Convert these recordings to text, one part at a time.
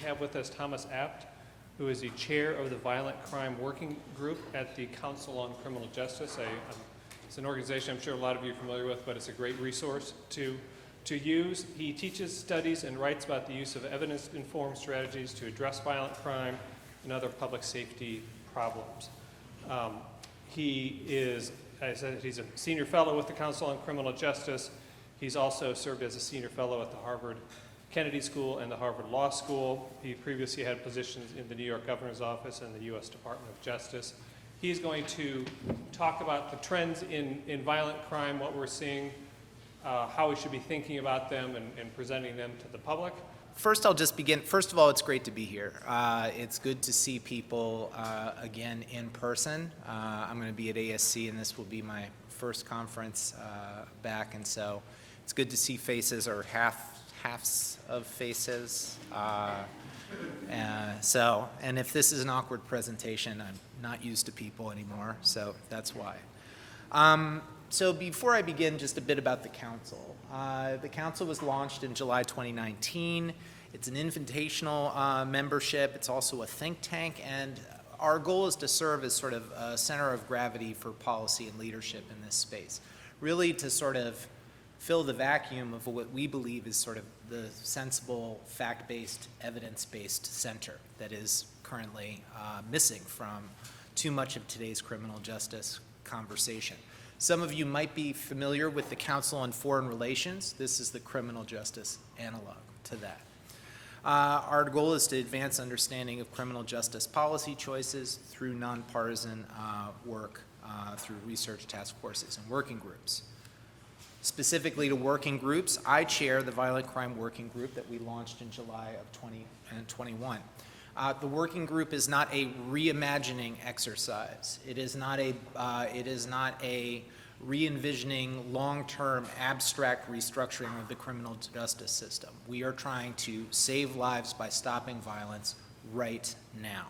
have with us Thomas Abt, who is the chair of the Violent Crime Working Group at the Council on Criminal Justice. It's an organization I'm sure a lot of you are familiar with, but it's a great resource to use. He teaches, studies, and writes about the use of evidence-informed strategies to address violent crime and other public safety problems. He is, as I said, he's a senior fellow with the Council on Criminal Justice. He's also served as a senior fellow at the Harvard Kennedy School and the Harvard Law School. He previously had positions in the New York Governor's Office and the U.S. Department of Justice. He's going to talk about the trends in violent crime, what we're seeing, how we should be thinking about them and presenting them to the public. First, I'll just begin. First of all, it's great to be here. It's good to see people again in person. I'm going to be at ASC, and this will be my first conference back, and so it's good to see faces or halves of faces. And if this is an awkward presentation, I'm not used to people anymore, so that's why. So before I begin, just a bit about the council. The council was launched in July 2019. It's an invitational membership. It's also a think tank, and our goal is to serve as sort of a center of gravity for policy and leadership in this space, really to sort of fill the vacuum of what we believe is sort of the sensible, fact-based, evidence-based center that is currently missing from too much of today's criminal justice conversation. Some of you might be familiar with the Council on Foreign Relations. This is the criminal justice analog to that. Our goal is to advance understanding of criminal justice policy choices through nonpartisan work through research task forces and working groups. Specifically to working groups, I chair the Violent Crime Working Group that we launched in July of 2021. The working group is not a reimagining exercise. It is not a re-envisioning long-term abstract restructuring of the criminal justice system. We are trying to save lives by stopping violence right now.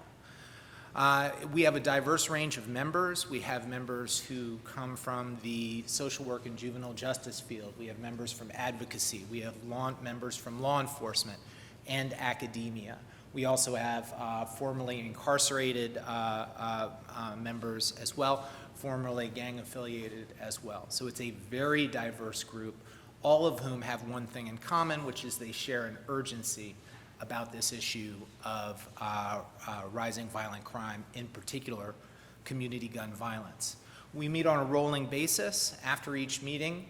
We have a diverse range of members. We have members who come from the social work and juvenile justice field. We have members from advocacy. We have members from law enforcement and academia. We also have formerly incarcerated members as well, formerly gang affiliated as well. So it's a very diverse group, all of whom have one thing in common, which is they share an urgency about this issue of rising violent crime, in particular community gun violence. We meet on a rolling basis. After each meeting,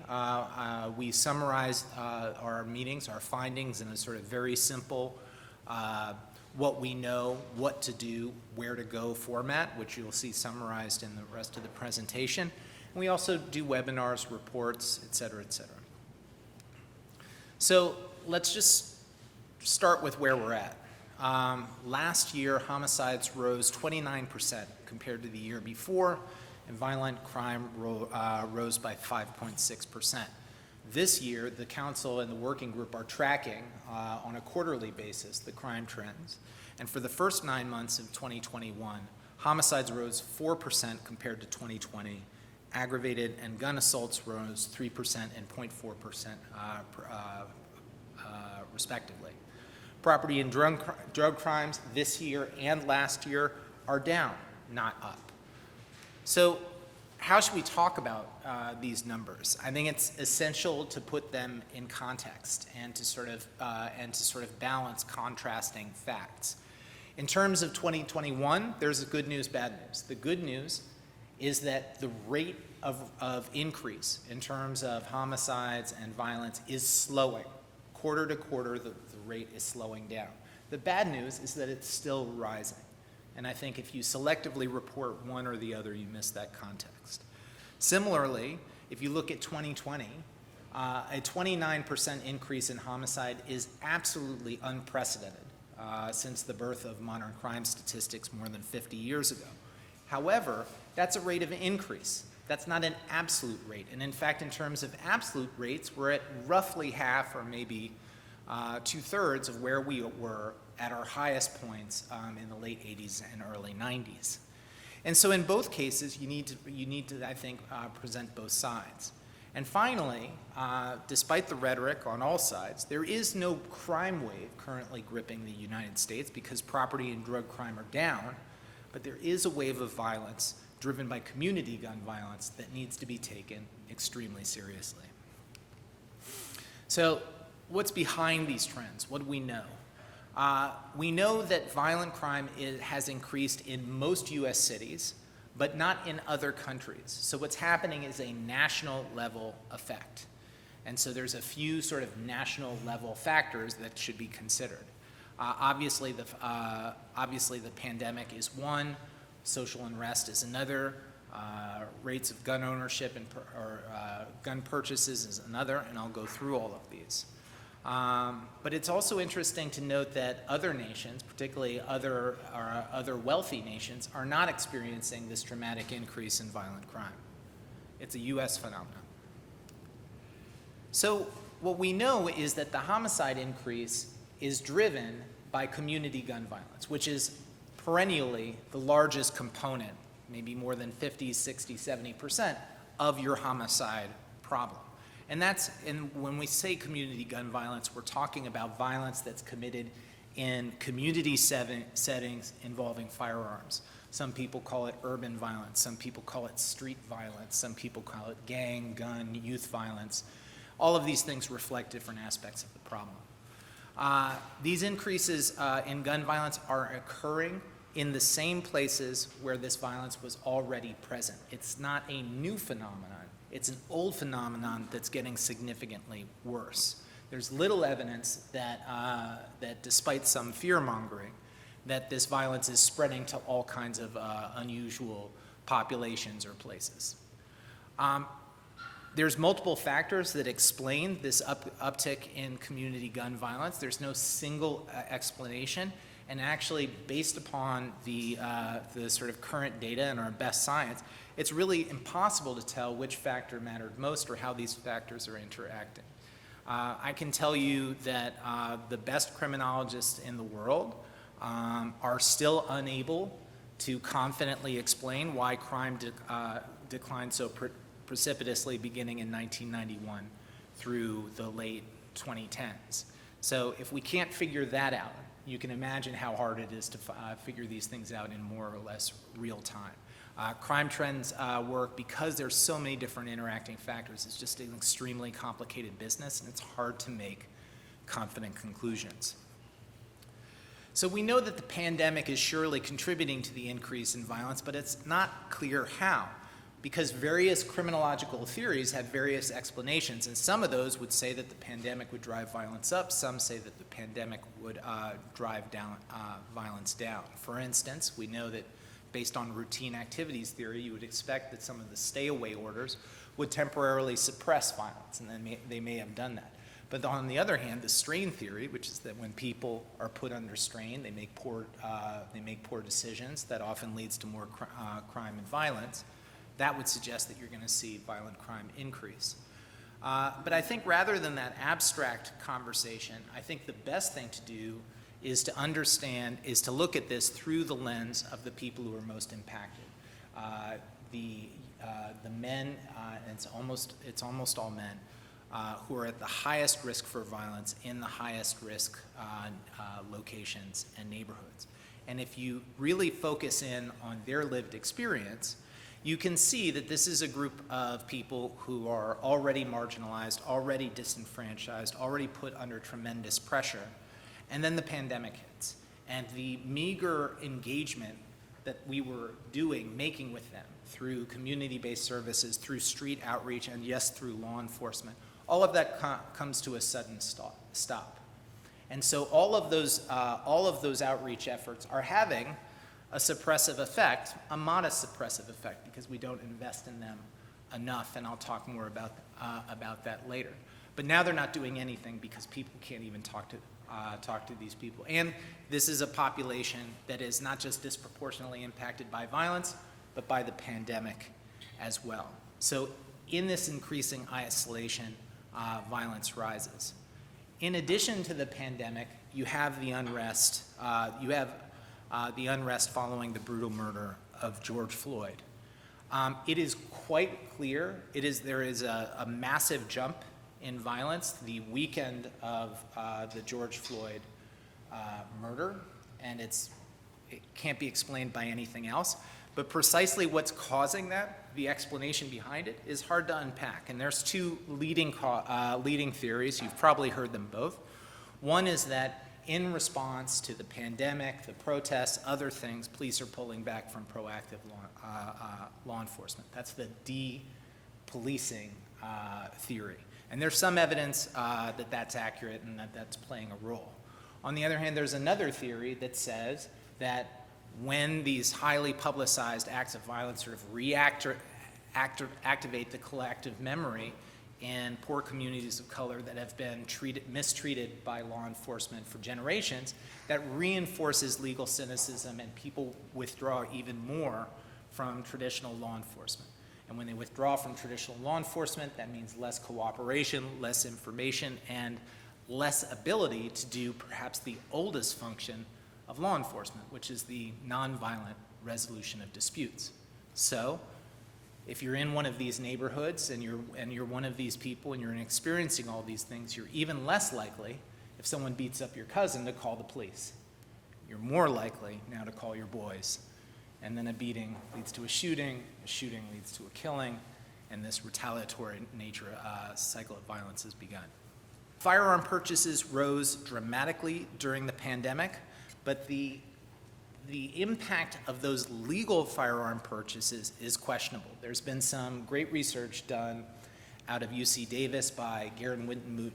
we summarize our meetings, our findings in a sort of very simple what we know, what to do, where to go format, which you'll see summarized in the rest of the presentation. And we also do webinars, reports, et cetera, et cetera. So let's just start with where we're at. Last year, homicides rose 29% compared to the year before, and violent crime rose by 5.6%. This year, the council and the working group are tracking on a quarterly basis the crime trends. And for the first 9 months of 2021, homicides rose 4% compared to 2020. Aggravated and gun assaults rose 3% and 0.4% respectively. Property and drug crimes this year and last year are down, not up. So how should we talk about these numbers? I think it's essential to put them in context and to sort of balance contrasting facts. In terms of 2021, there's a good news, bad news. The good news is that the rate of increase in terms of homicides and violence is slowing. Quarter to quarter, the rate is slowing down. The bad news is that it's still rising. And I think if you selectively report one or the other, you miss that context. Similarly, if you look at 2020, a 29% increase in homicide is absolutely unprecedented since the birth of modern crime statistics more than 50 years ago. However, that's a rate of increase. That's not an absolute rate. And in fact, in terms of absolute rates, we're at roughly half or maybe 2/3 of where we were at our highest points in the late 80s and early 90s. And so in both cases, you need to I think, present both sides. And finally, despite the rhetoric on all sides, there is no crime wave currently gripping the United States because property and drug crime are down, but there is a wave of violence driven by community gun violence that needs to be taken extremely seriously. So what's behind these trends? What do we know? We know that violent crime has increased in most U.S. cities, but not in other countries. So what's happening is a national level effect. And so there's a few sort of national level factors that should be considered. Obviously, the pandemic is one, social unrest is another, rates of gun ownership or gun purchases is another, and I'll go through all of these. But it's also interesting to note that other nations, particularly other wealthy nations, are not experiencing this dramatic increase in violent crime. It's a U.S. phenomenon. So what we know is that the homicide increase is driven by community gun violence, which is perennially the largest component, maybe more than 50, 60, 70% of your homicide problem. And when we say community gun violence, we're talking about violence that's committed in community settings involving firearms. Some people call it urban violence, some people call it street violence, some people call it gang, gun, youth violence. All of these things reflect different aspects of the problem. These increases in gun violence are occurring in the same places where this violence was already present. It's not a new phenomenon. It's an old phenomenon that's getting significantly worse. There's little evidence that despite some fear-mongering, that this violence is spreading to all kinds of unusual populations or places. There's multiple factors that explain this uptick in community gun violence. There's no single explanation, and actually, based upon the sort of current data and our best science, it's really impossible to tell which factor mattered most or how these factors are interacting. I can tell you that the best criminologists in the world are still unable to confidently explain why crime declined so precipitously beginning in 1991 through the late 2010s. So if we can't figure that out, you can imagine how hard it is to figure these things out in more or less real time. Crime trends work because there's so many different interacting factors. It's just an extremely complicated business, and it's hard to make confident conclusions. So we know that the pandemic is surely contributing to the increase in violence, but it's not clear how, because various criminological theories have various explanations, and some of those would say that the pandemic would drive violence up, some say that the pandemic would drive down violence down. For instance, we know that based on routine activities theory, you would expect that some of the stay-away orders would temporarily suppress violence, and then they may have done that. But on the other hand, the strain theory, which is that when people are put under strain, they make poor decisions. That often leads to more crime and violence. That would suggest that you're going to see violent crime increase. But I think rather than that abstract conversation, I think the best thing to do is to look at this through the lens of the people who are most impacted. The men, and it's almost all men, who are at the highest risk for violence in the highest risk locations and neighborhoods. And if you really focus in on their lived experience, you can see that this is a group of people who are already marginalized, already disenfranchised, already put under tremendous pressure. And then the pandemic hits. And the meager engagement that we were making with them through community-based services, through street outreach, and yes, through law enforcement, all of that comes to a sudden stop. And so all of those outreach efforts are having a suppressive effect, a modest suppressive effect, because we don't invest in them enough, and I'll talk more about that later. But now they're not doing anything because people can't even talk to these people. And this is a population that is not just disproportionately impacted by violence, but by the pandemic as well. So in this increasing isolation, violence rises. In addition to the pandemic, you have the unrest. The unrest following the brutal murder of George Floyd. It is quite clear, there is a massive jump in violence the weekend of the George Floyd murder, and it can't be explained by anything else. But precisely what's causing that, the explanation behind it, is hard to unpack. And there's two leading theories. You've probably heard them both. One is that in response to the pandemic, the protests, other things, police are pulling back from proactive law enforcement. That's the de-policing theory. And there's some evidence that that's accurate and that that's playing a role. On the other hand, there's another theory that says that when these highly publicized acts of violence sort of activate the collective memory in poor communities of color that have been mistreated by law enforcement for generations, that reinforces legal cynicism and people withdraw even more from traditional law enforcement. And when they withdraw from traditional law enforcement, that means less cooperation, less information, and less ability to do perhaps the oldest function of law enforcement, which is the nonviolent resolution of disputes. So, if you're in one of these neighborhoods and you're one of these people and you're experiencing all these things, you're even less likely, if someone beats up your cousin, to call the police. You're more likely now to call your boys. And then a beating leads to a shooting leads to a killing, and this retaliatory nature cycle of violence has begun. Firearm purchases rose dramatically during the pandemic, but the impact of those legal firearm purchases is questionable. There's been some great research done out of UC Davis by Garen Winton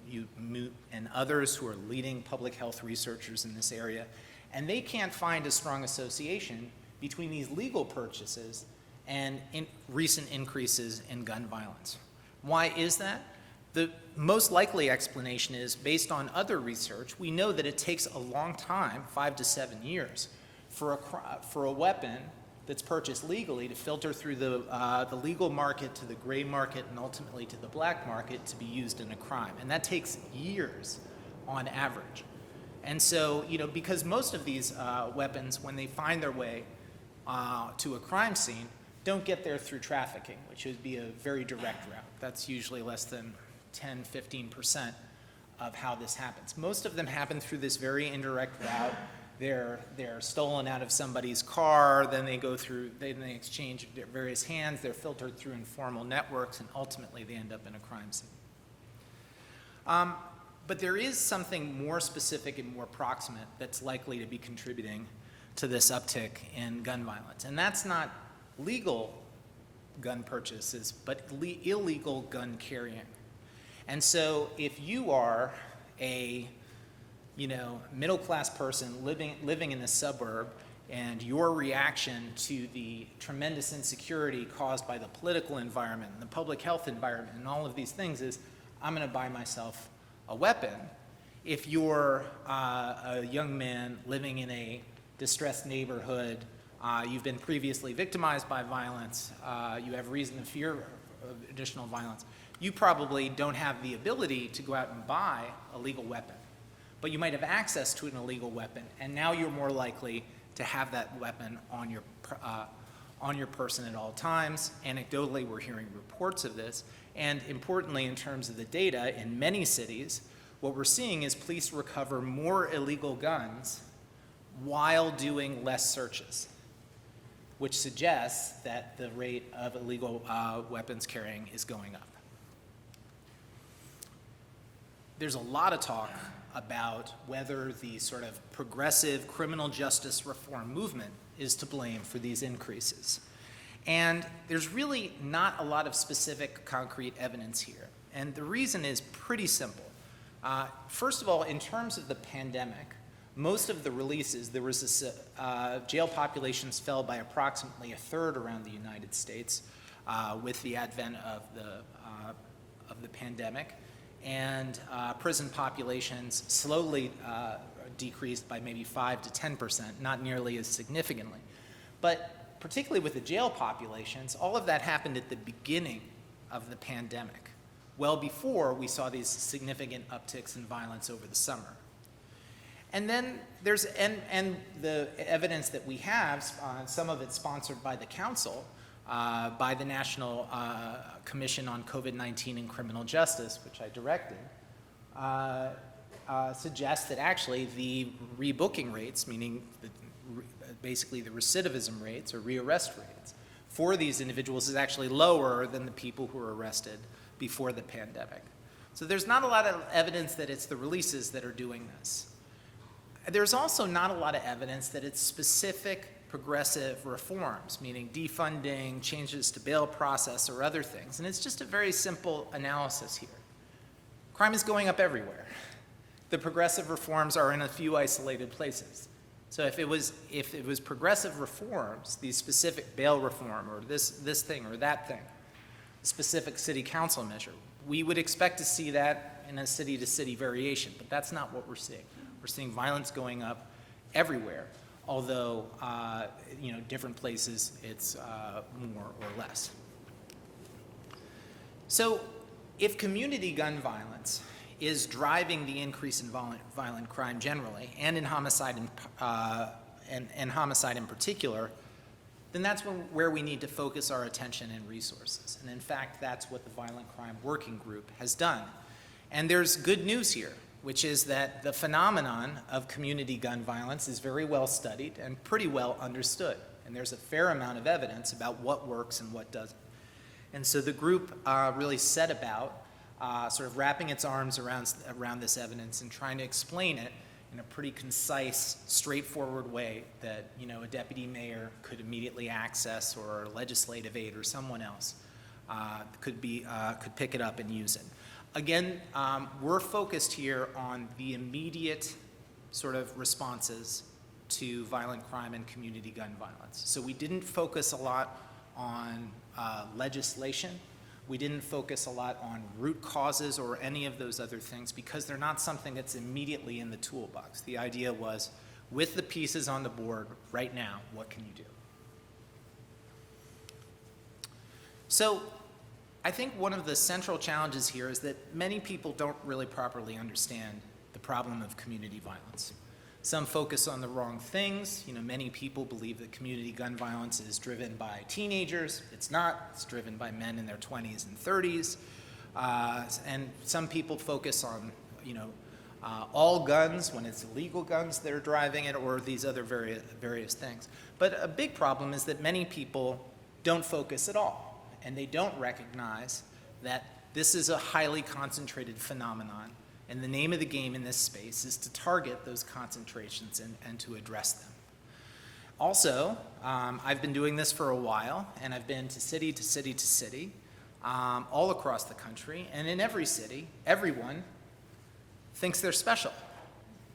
and others who are leading public health researchers in this area, and they can't find a strong association between these legal purchases and recent increases in gun violence. Why is that? The most likely explanation is, based on other research, we know that it takes a long time, 5 to 7 years, for a weapon that's purchased legally to filter through the legal market to the gray market and ultimately to the black market to be used in a crime. And that takes years on average. And so, because most of these weapons, when they find their way to a crime scene, don't get there through trafficking, which would be a very direct route. That's usually less than 10, 15% of how this happens. Most of them happen through this very indirect route. They're stolen out of somebody's car, then they go through, they exchange various hands, they're filtered through informal networks, and ultimately they end up in a crime scene. But there is something more specific and more proximate that's likely to be contributing to this uptick in gun violence. And that's not legal gun purchases, but illegal gun carrying. And so if you are a middle-class person living in a suburb, and your reaction to the tremendous insecurity caused by the political environment and the public health environment and all of these things is, I'm going to buy myself a weapon. If you're a young man living in a distressed neighborhood, you've been previously victimized by violence, you have reason to fear of additional violence, you probably don't have the ability to go out and buy a legal weapon. But you might have access to an illegal weapon, and now you're more likely to have that weapon on your person at all times. Anecdotally, we're hearing reports of this, and importantly, in terms of the data, in many cities, what we're seeing is police recover more illegal guns while doing less searches, which suggests that the rate of illegal weapons carrying is going up. There's a lot of talk about whether the sort of progressive criminal justice reform movement is to blame for these increases. And there's really not a lot of specific concrete evidence here. And the reason is pretty simple. First of all, in terms of the pandemic, most of the releases, there was this, jail populations fell by approximately a third around the United States with the advent of the pandemic. And prison populations slowly decreased by maybe 5 to 10%, not nearly as significantly. But particularly with the jail populations, all of that happened at the beginning of the pandemic, well before we saw these significant upticks in violence over the summer. And then there's, and the evidence that we have, some of it sponsored by the council, by the National Commission on COVID-19 and Criminal Justice, which I directed, suggests that actually the rebooking rates, meaning basically the recidivism rates or rearrest rates for these individuals is actually lower than the people who were arrested before the pandemic. So there's not a lot of evidence that it's the releases that are doing this. There's also not a lot of evidence that it's specific progressive reforms, meaning defunding, changes to bail process, or other things. And it's just a very simple analysis here. Crime is going up everywhere. The progressive reforms are in a few isolated places. So if it was progressive reforms, these specific bail reform or this thing or that thing, specific city council measure, we would expect to see that in a city-to-city variation, but that's not what we're seeing. We're seeing violence going up everywhere, although different places it's more or less. So if community gun violence is driving the increase in violent crime generally, and in homicide and homicide in particular, then that's where we need to focus our attention and resources. And in fact, that's what the Violent Crime Working Group has done. And there's good news here, which is that the phenomenon of community gun violence is very well studied and pretty well understood. And there's a fair amount of evidence about what works and what doesn't. And so the group really set about sort of wrapping its arms around this evidence and trying to explain it in a pretty concise, straightforward way that a deputy mayor could immediately access, or a legislative aide or someone else could pick it up and use it. Again, we're focused here on the immediate sort of responses to violent crime and community gun violence. So we didn't focus a lot on legislation. We didn't focus a lot on root causes or any of those other things because they're not something that's immediately in the toolbox. The idea was, with the pieces on the board right now, what can you do? So I think one of the central challenges here is that many people don't really properly understand the problem of community violence. Some focus on the wrong things. Many people believe that community gun violence is driven by teenagers. It's not. It's driven by men in their 20s and 30s. And some people focus on, all guns when it's illegal guns that are driving it, or these other various things. But a big problem is that many people don't focus at all, and they don't recognize that this is a highly concentrated phenomenon. And the name of the game in this space is to target those concentrations and to address them. Also, I've been doing this for a while, and I've been to city to city to city, all across the country. And in every city, everyone thinks they're special.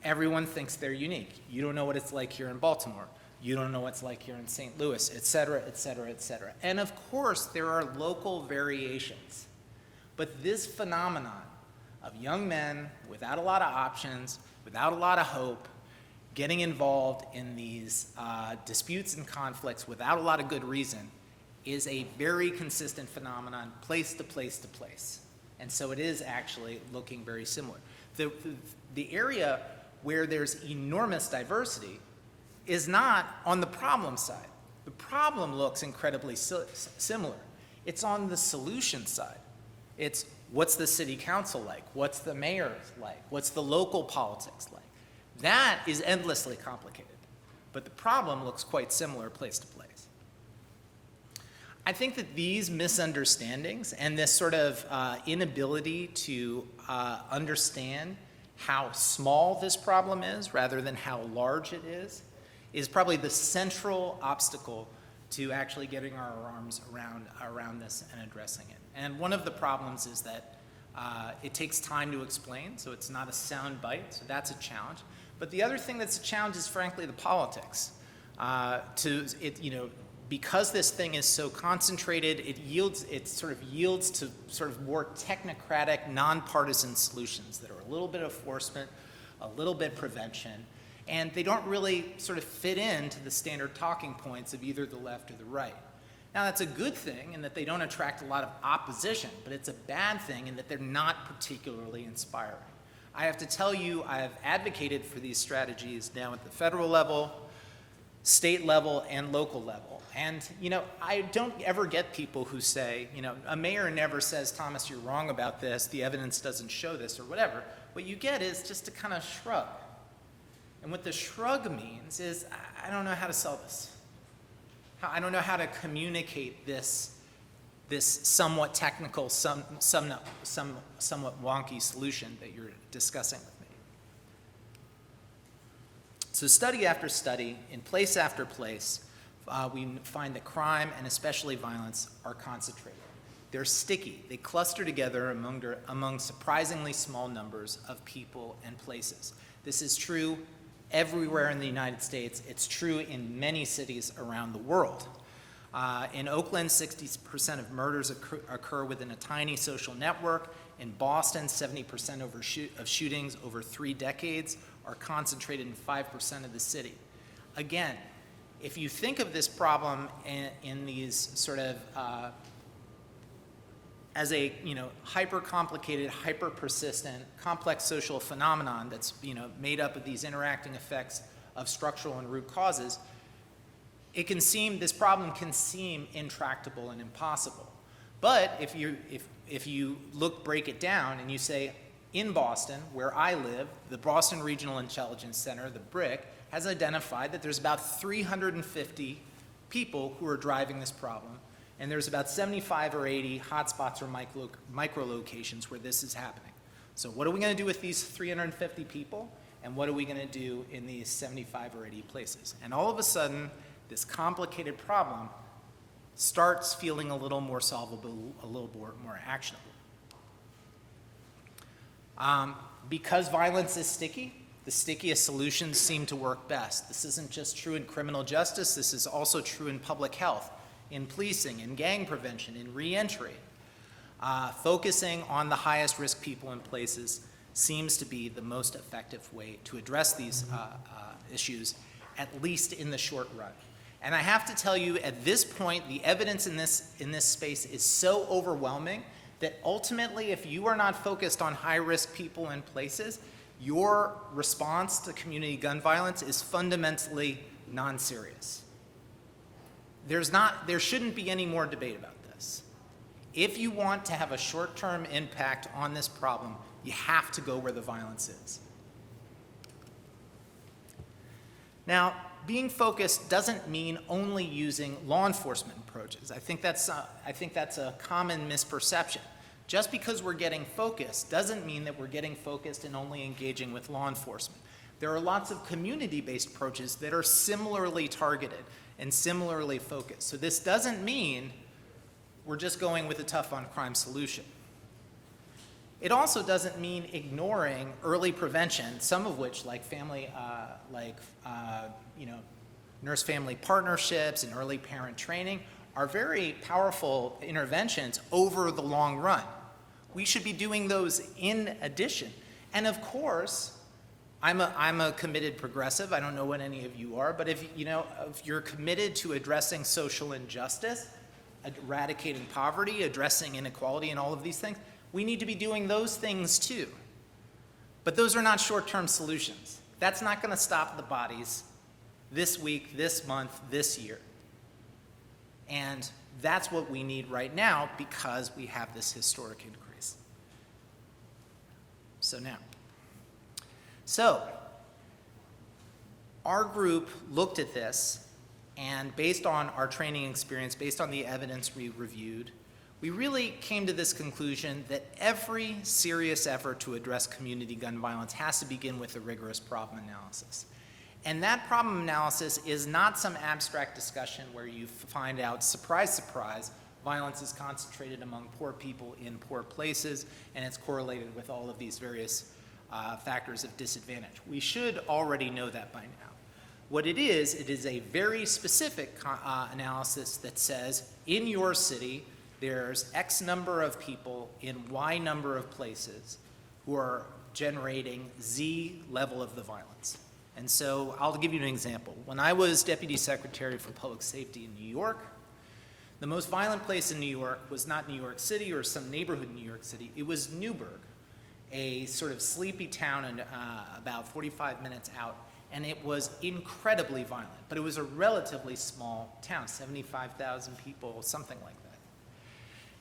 Everyone thinks they're unique. You don't know what it's like here in Baltimore. You don't know what it's like here in St. Louis, et cetera, et cetera, et cetera. And of course, there are local variations. But this phenomenon of young men without a lot of options, without a lot of hope, getting involved in these disputes and conflicts without a lot of good reason is a very consistent phenomenon, place to place to place. And so it is actually looking very similar. The area where there's enormous diversity is not on the problem side. The problem looks incredibly similar. It's on the solution side. It's what's the city council like? What's the mayor like? What's the local politics like? That is endlessly complicated. But the problem looks quite similar place to place. I think that these misunderstandings and this sort of inability to understand how small this problem is rather than how large it is probably the central obstacle to actually getting our arms around this and addressing it. And one of the problems is that it takes time to explain, so it's not a sound bite, so that's a challenge. But the other thing that's a challenge is frankly the politics. Because this thing is so concentrated, it sort of yields to sort of more technocratic, nonpartisan solutions that are a little bit enforcement, a little bit prevention, and they don't really sort of fit into the standard talking points of either the left or the right. Now, that's a good thing in that they don't attract a lot of opposition, but it's a bad thing in that they're not particularly inspiring. I have to tell you, I have advocated for these strategies now at the federal level, state level and local level. And, I don't ever get people who say, a mayor never says, Thomas, you're wrong about this, the evidence doesn't show this, or whatever. What you get is just a kind of shrug. And what the shrug means is, I don't know how to sell this. I don't know how to communicate this somewhat technical, somewhat wonky solution that you're discussing with me. So study after study, in place after place, we find that crime, and especially violence, are concentrated. They're sticky. They cluster together among surprisingly small numbers of people and places. This is true everywhere in the United States. It's true in many cities around the world. In Oakland, 60% of murders occur within a tiny social network. In Boston, 70% of shootings over 3 decades are concentrated in 5% of the city. Again, if you think of this problem in these sort of as a hyper-complicated, hyper-persistent, complex social phenomenon that's made up of these interacting effects of structural and root causes, this problem can seem intractable and impossible. But if you break it down and you say, in Boston, where I live, the Boston Regional Intelligence Center, the BRIC, has identified that there's about 350 people who are driving this problem, and there's about 75 or 80 hotspots or micro-locations where this is happening. So what are we going to do with these 350 people, and what are we going to do in these 75 or 80 places? And all of a sudden, this complicated problem starts feeling a little more solvable, a little more actionable. Because violence is sticky, the stickiest solutions seem to work best. This isn't just true in criminal justice, this is also true in public health, in policing, in gang prevention, in reentry. Focusing on the highest risk people and places seems to be the most effective way to address these issues, at least in the short run. And I have to tell you, at this point, the evidence in this space is so overwhelming that ultimately, if you are not focused on high-risk people and places, your response to community gun violence is fundamentally non-serious. There shouldn't be any more debate about this. If you want to have a short-term impact on this problem, you have to go where the violence is. Now, being focused doesn't mean only using law enforcement approaches. I think that's a common misperception. Just because we're getting focused doesn't mean that we're getting focused and only engaging with law enforcement. There are lots of community-based approaches that are similarly targeted and similarly focused. So this doesn't mean we're just going with a tough-on-crime solution. It also doesn't mean ignoring early prevention, some of which, like nurse-family partnerships and early parent training, are very powerful interventions over the long run. We should be doing those in addition. And of course, I'm a committed progressive. I don't know what any of you are, but if you're committed to addressing social injustice, eradicating poverty, addressing inequality, and all of these things, we need to be doing those things too. But those are not short-term solutions. That's not going to stop the bodies this week, this month, this year. And that's what we need right now because we have this historic increase. So our group looked at this, and based on our training experience, based on the evidence we reviewed, we really came to this conclusion that every serious effort to address community gun violence has to begin with a rigorous problem analysis. And that problem analysis is not some abstract discussion where you find out, surprise, surprise, violence is concentrated among poor people in poor places, and it's correlated with all of these various factors of disadvantage. We should already know that by now. What it is a very specific analysis that says, in your city, there's X number of people in Y number of places who are generating Z level of the violence. And so I'll give you an example. When I was Deputy Secretary for Public Safety in New York, the most violent place in New York was not New York City or some neighborhood in New York City. It was Newburgh, a sort of sleepy town and about 45 minutes out and it was incredibly violent. But it was a relatively small town, 75,000 people, something like that.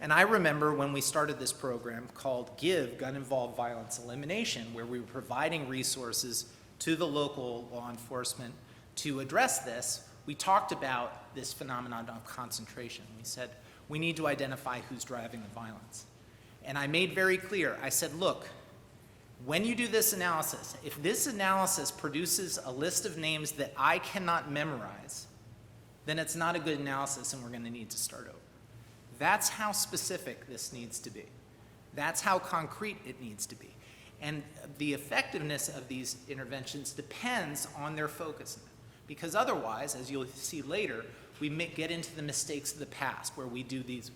And I remember when we started this program called GIVE, Gun Involved Violence Elimination, where we were providing resources to the local law enforcement to address this, we talked about this phenomenon of concentration. We said, we need to identify who's driving the violence. And I made very clear, I said, look, when you do this analysis, if this analysis produces a list of names that I cannot memorize, then it's not a good analysis and we're going to need to start over. That's how specific this needs to be. That's how concrete it needs to be. And the effectiveness of these interventions depends on their focus. Because otherwise, as you'll see later, we get into the mistakes of the past where we do these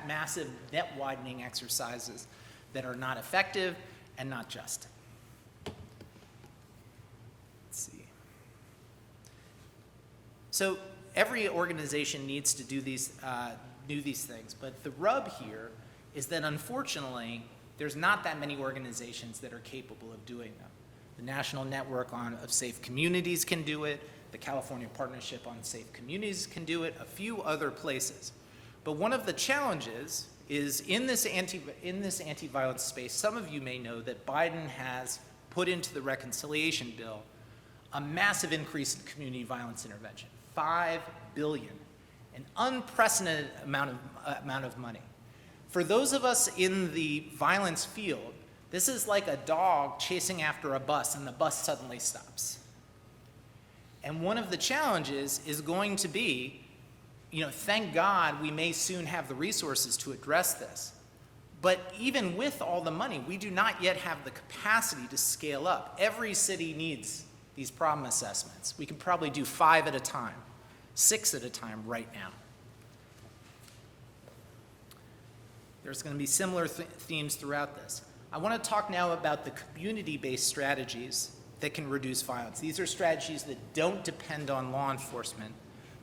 massive net widening exercises that are not effective and not just. Let's see. So every organization needs to do these things, but the rub here is that unfortunately, there's not that many organizations that are capable of doing them. The National Network of Safe Communities can do it. The California Partnership on Safe Communities can do it. A few other places. But one of the challenges is in this anti-violence space, some of you may know that Biden has put into the reconciliation bill a massive increase in community violence intervention, $5 billion, an unprecedented amount of money. For those of us in the violence field, this is like a dog chasing after a bus and the bus suddenly stops. And one of the challenges is going to be, thank God we may soon have the resources to address this. But even with all the money, we do not yet have the capacity to scale up. Every city needs these problem assessments. We can probably do 5 at a time, 6 at a time right now. There's going to be similar themes throughout this. I want to talk now about the community-based strategies that can reduce violence. These are strategies that don't depend on law enforcement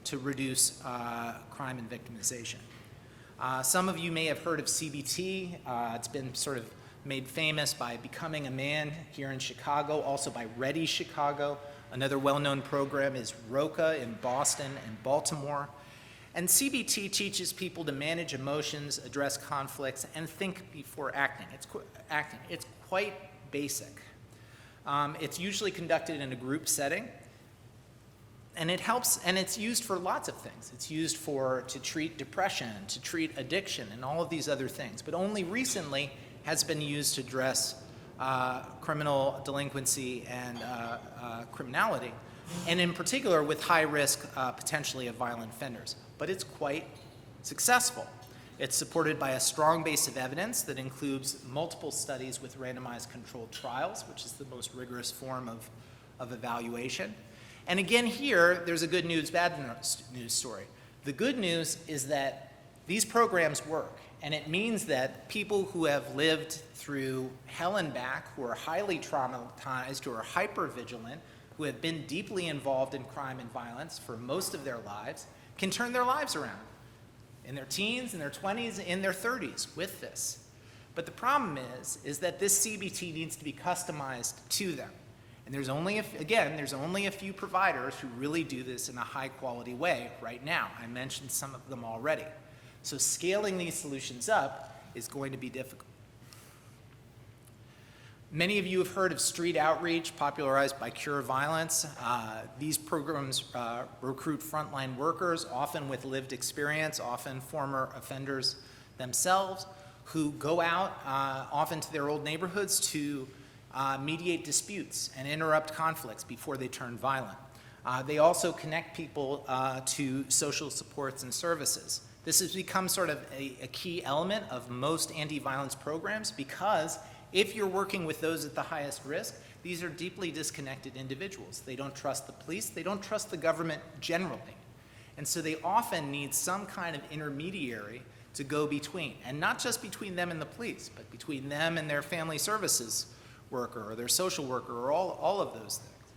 to reduce crime and victimization. Some of you may have heard of CBT. It's been sort of made famous by Becoming a Man here in Chicago, also by Ready Chicago. Another well-known program is ROCA in Boston and Baltimore. And CBT teaches people to manage emotions, address conflicts, and think before acting. It's quite basic. It's usually conducted in a group setting, and it helps, and it's used for lots of things. It's used to treat depression, to treat addiction, and all of these other things. But only recently has been used to address criminal delinquency and criminality, and in particular with high risk, potentially of violent offenders. But it's quite successful. It's supported by a strong base of evidence that includes multiple studies with randomized controlled trials, which is the most rigorous form of evaluation. And again here, there's a good news, bad news story. The good news is that these programs work, and it means that people who have lived through hell and back, who are highly traumatized, who are hypervigilant, who have been deeply involved in crime and violence for most of their lives, can turn their lives around in their teens, in their 20s, in their 30s with this. But the problem is that this CBT needs to be customized to them. And there's only a few providers who really do this in a high quality way right now. I mentioned some of them already. So scaling these solutions up is going to be difficult. Many of you have heard of street outreach, popularized by Cure Violence. These programs recruit frontline workers, often with lived experience, often former offenders themselves, who go out often to their old neighborhoods to mediate disputes and interrupt conflicts before they turn violent. They also connect people to social supports and services. This has become sort of a key element of most anti-violence programs because if you're working with those at the highest risk, these are deeply disconnected individuals. They don't trust the police, they don't trust the government generally. And so they often need some kind of intermediary to go between, and not just between them and the police, but between them and their family services worker or their social worker or all of those things.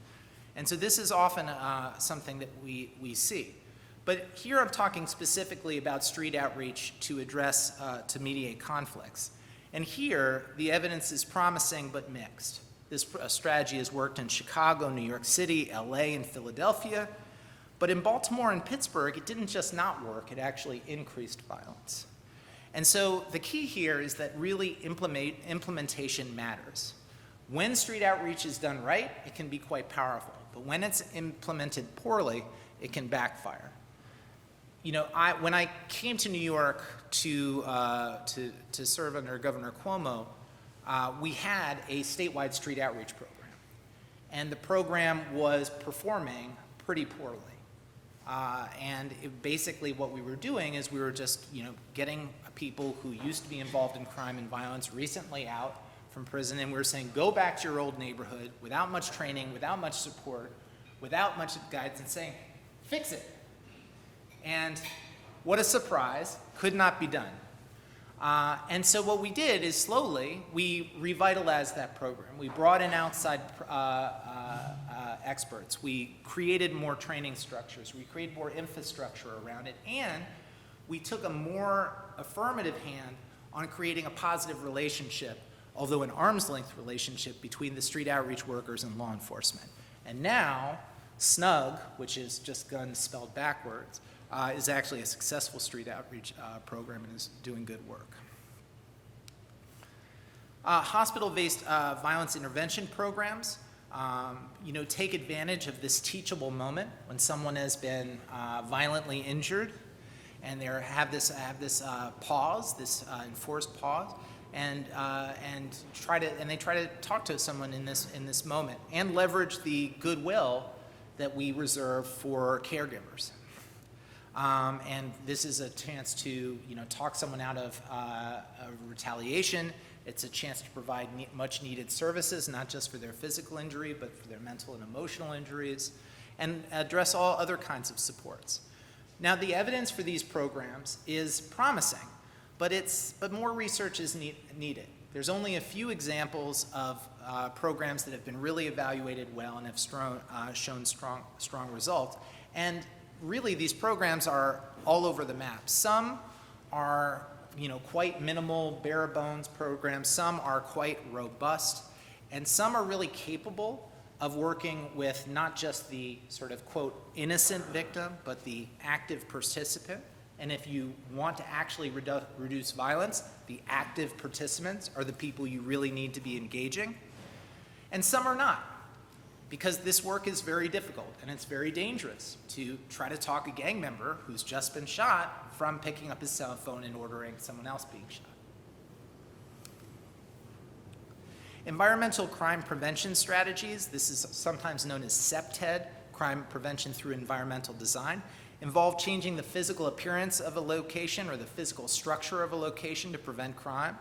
And so this is often something that we see. But here I'm talking specifically about street outreach to address, to mediate conflicts. And here, the evidence is promising but mixed. This strategy has worked in Chicago, New York City, LA, and Philadelphia. But in Baltimore and Pittsburgh, it didn't just not work, it actually increased violence. And so the key here is that really implementation matters. When street outreach is done right, it can be quite powerful. But when it's implemented poorly, it can backfire. You know, when I came to New York to serve under Governor Cuomo, we had a statewide street outreach program. And the program was performing pretty poorly. Basically what we were doing is we were just, getting people who used to be involved in crime and violence recently out from prison, and we were saying, go back to your old neighborhood without much training, without much support, without much guidance, and saying, fix it. And what a surprise, could not be done. And so what we did is slowly, we revitalized that program. We brought in outside experts. We created more training structures. We created more infrastructure around it. And we took a more affirmative hand on creating a positive relationship, although an arm's length relationship, between the street outreach workers and law enforcement. And now, SNUG, which is just guns spelled backwards, is actually a successful street outreach program and is doing good work. Hospital-based violence intervention programs, take advantage of this teachable moment when someone has been violently injured, and they have this pause, this enforced pause, and they try to talk to someone in this moment, and leverage the goodwill that we reserve for caregivers. And this is a chance to, talk someone out of retaliation. It's a chance to provide much needed services, not just for their physical injury, but for their mental and emotional injuries, and address all other kinds of supports. Now, the evidence for these programs is promising, but more research is needed. There's only a few examples of programs that have been really evaluated well and have shown strong results. And really, these programs are all over the map. Some are, quite minimal, bare bones programs. Some are quite robust, and some are really capable of working with not just the sort of, quote, innocent victim, but the active participant. And if you want to actually reduce violence, the active participants are the people you really need to be engaging. And some are not, because this work is very difficult and it's very dangerous to try to talk a gang member who's just been shot from picking up his cell phone and ordering someone else being shot. Environmental crime prevention strategies, this is sometimes known as CPTED, crime prevention through environmental design, involve changing the physical appearance of a location or the physical structure of a location to prevent crime.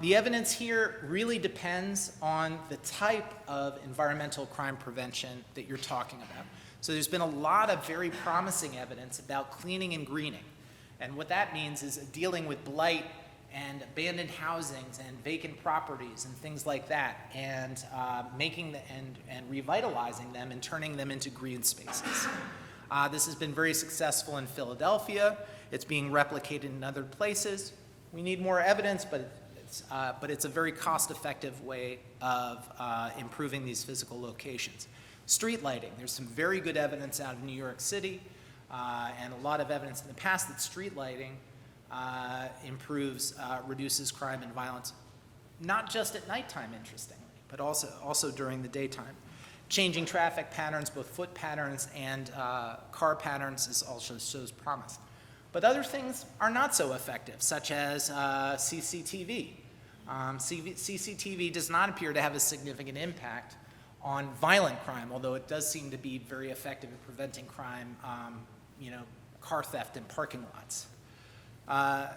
The evidence here really depends on the type of environmental crime prevention that you're talking about. So there's been a lot of very promising evidence about cleaning and greening. And what that means is dealing with blight and abandoned housings and vacant properties and things like that, and and revitalizing them and turning them into green spaces. This has been very successful in Philadelphia. It's being replicated in other places. We need more evidence, but it's a very cost-effective way of improving these physical locations. Street lighting. There's some very good evidence out of New York City, and a lot of evidence in the past that street lighting reduces crime and violence, not just at nighttime, interestingly, but also during the daytime. Changing traffic patterns, both foot patterns and car patterns, also shows promise. But other things are not so effective, such as CCTV. CCTV does not appear to have a significant impact on violent crime, although it does seem to be very effective at preventing crime, car theft in parking lots.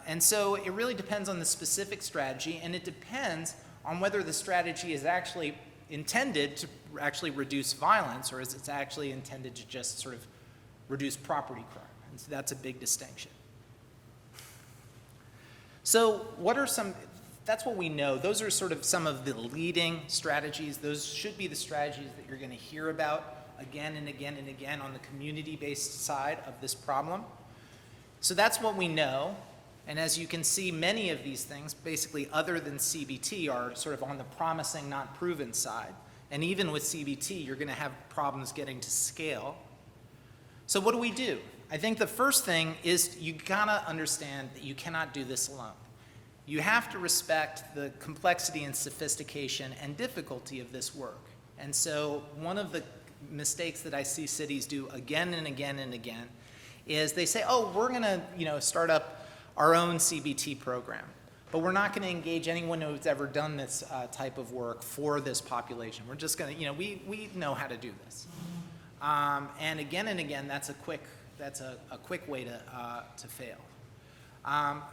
And so it really depends on the specific strategy, and it depends on whether the strategy is actually intended to actually reduce violence, or is it actually intended to just sort of reduce property crime. And so that's a big distinction. So that's what we know. Those are sort of some of the leading strategies. Those should be the strategies that you're going to hear about again and again and again on the community-based side of this problem. So that's what we know. And as you can see, many of these things, basically other than CBT, are sort of on the promising, not proven side. And even with CBT, you're going to have problems getting to scale. So what do? I think the first thing is you gotta understand that you cannot do this alone. You have to respect the complexity and sophistication and difficulty of this work. And so one of the mistakes that I see cities do again and again and again is they say, oh, we're gonna start up our own CBT program, but we're not gonna engage anyone who's ever done this type of work for this population. We're just gonna, we know how to do this. And again, that's a quick way to fail.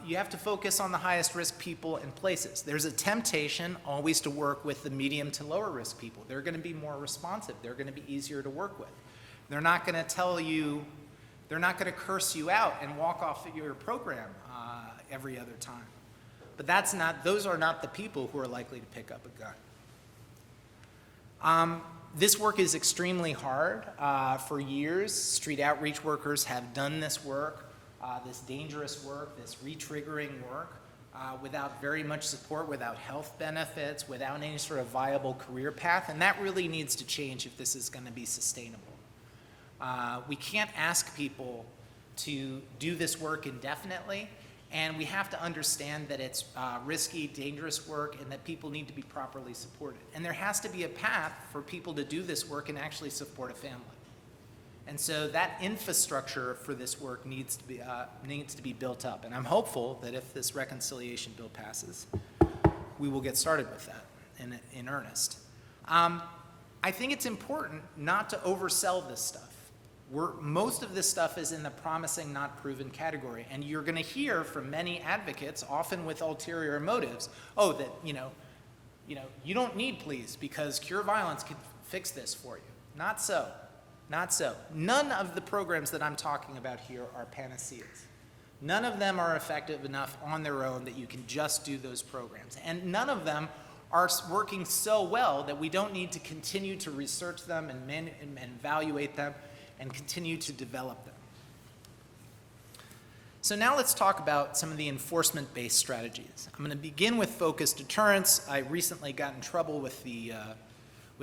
You have to focus on the highest risk people and places. There's a temptation always to work with the medium to lower risk people. They're going to be more responsive. They're going to be easier to work with. They're not going to they're not going to curse you out and walk off your program every other time. But those are not the people who are likely to pick up a gun. This work is extremely hard. For years, street outreach workers have done this work, this dangerous work, this re-triggering work, without very much support, without health benefits, without any sort of viable career path, and that really needs to change if this is going to be sustainable. We can't ask people to do this work indefinitely, and we have to understand that it's risky, dangerous work, and that people need to be properly supported. And there has to be a path for people to do this work and actually support a family. And so that infrastructure for this work needs to be built up. And I'm hopeful that if this reconciliation bill passes, we will get started with that in earnest. I think it's important not to oversell this stuff. Most of this stuff is in the promising, not proven category. And you're going to hear from many advocates, often with ulterior motives, that you don't need police because Cure Violence can fix this for you. Not so. Not so. None of the programs that I'm talking about here are panaceas. None of them are effective enough on their own that you can just do those programs. And none of them are working so well that we don't need to continue to research them and evaluate them and continue to develop them. So now let's talk about some of the enforcement-based strategies. I'm going to begin with focused deterrence. I recently got in trouble with the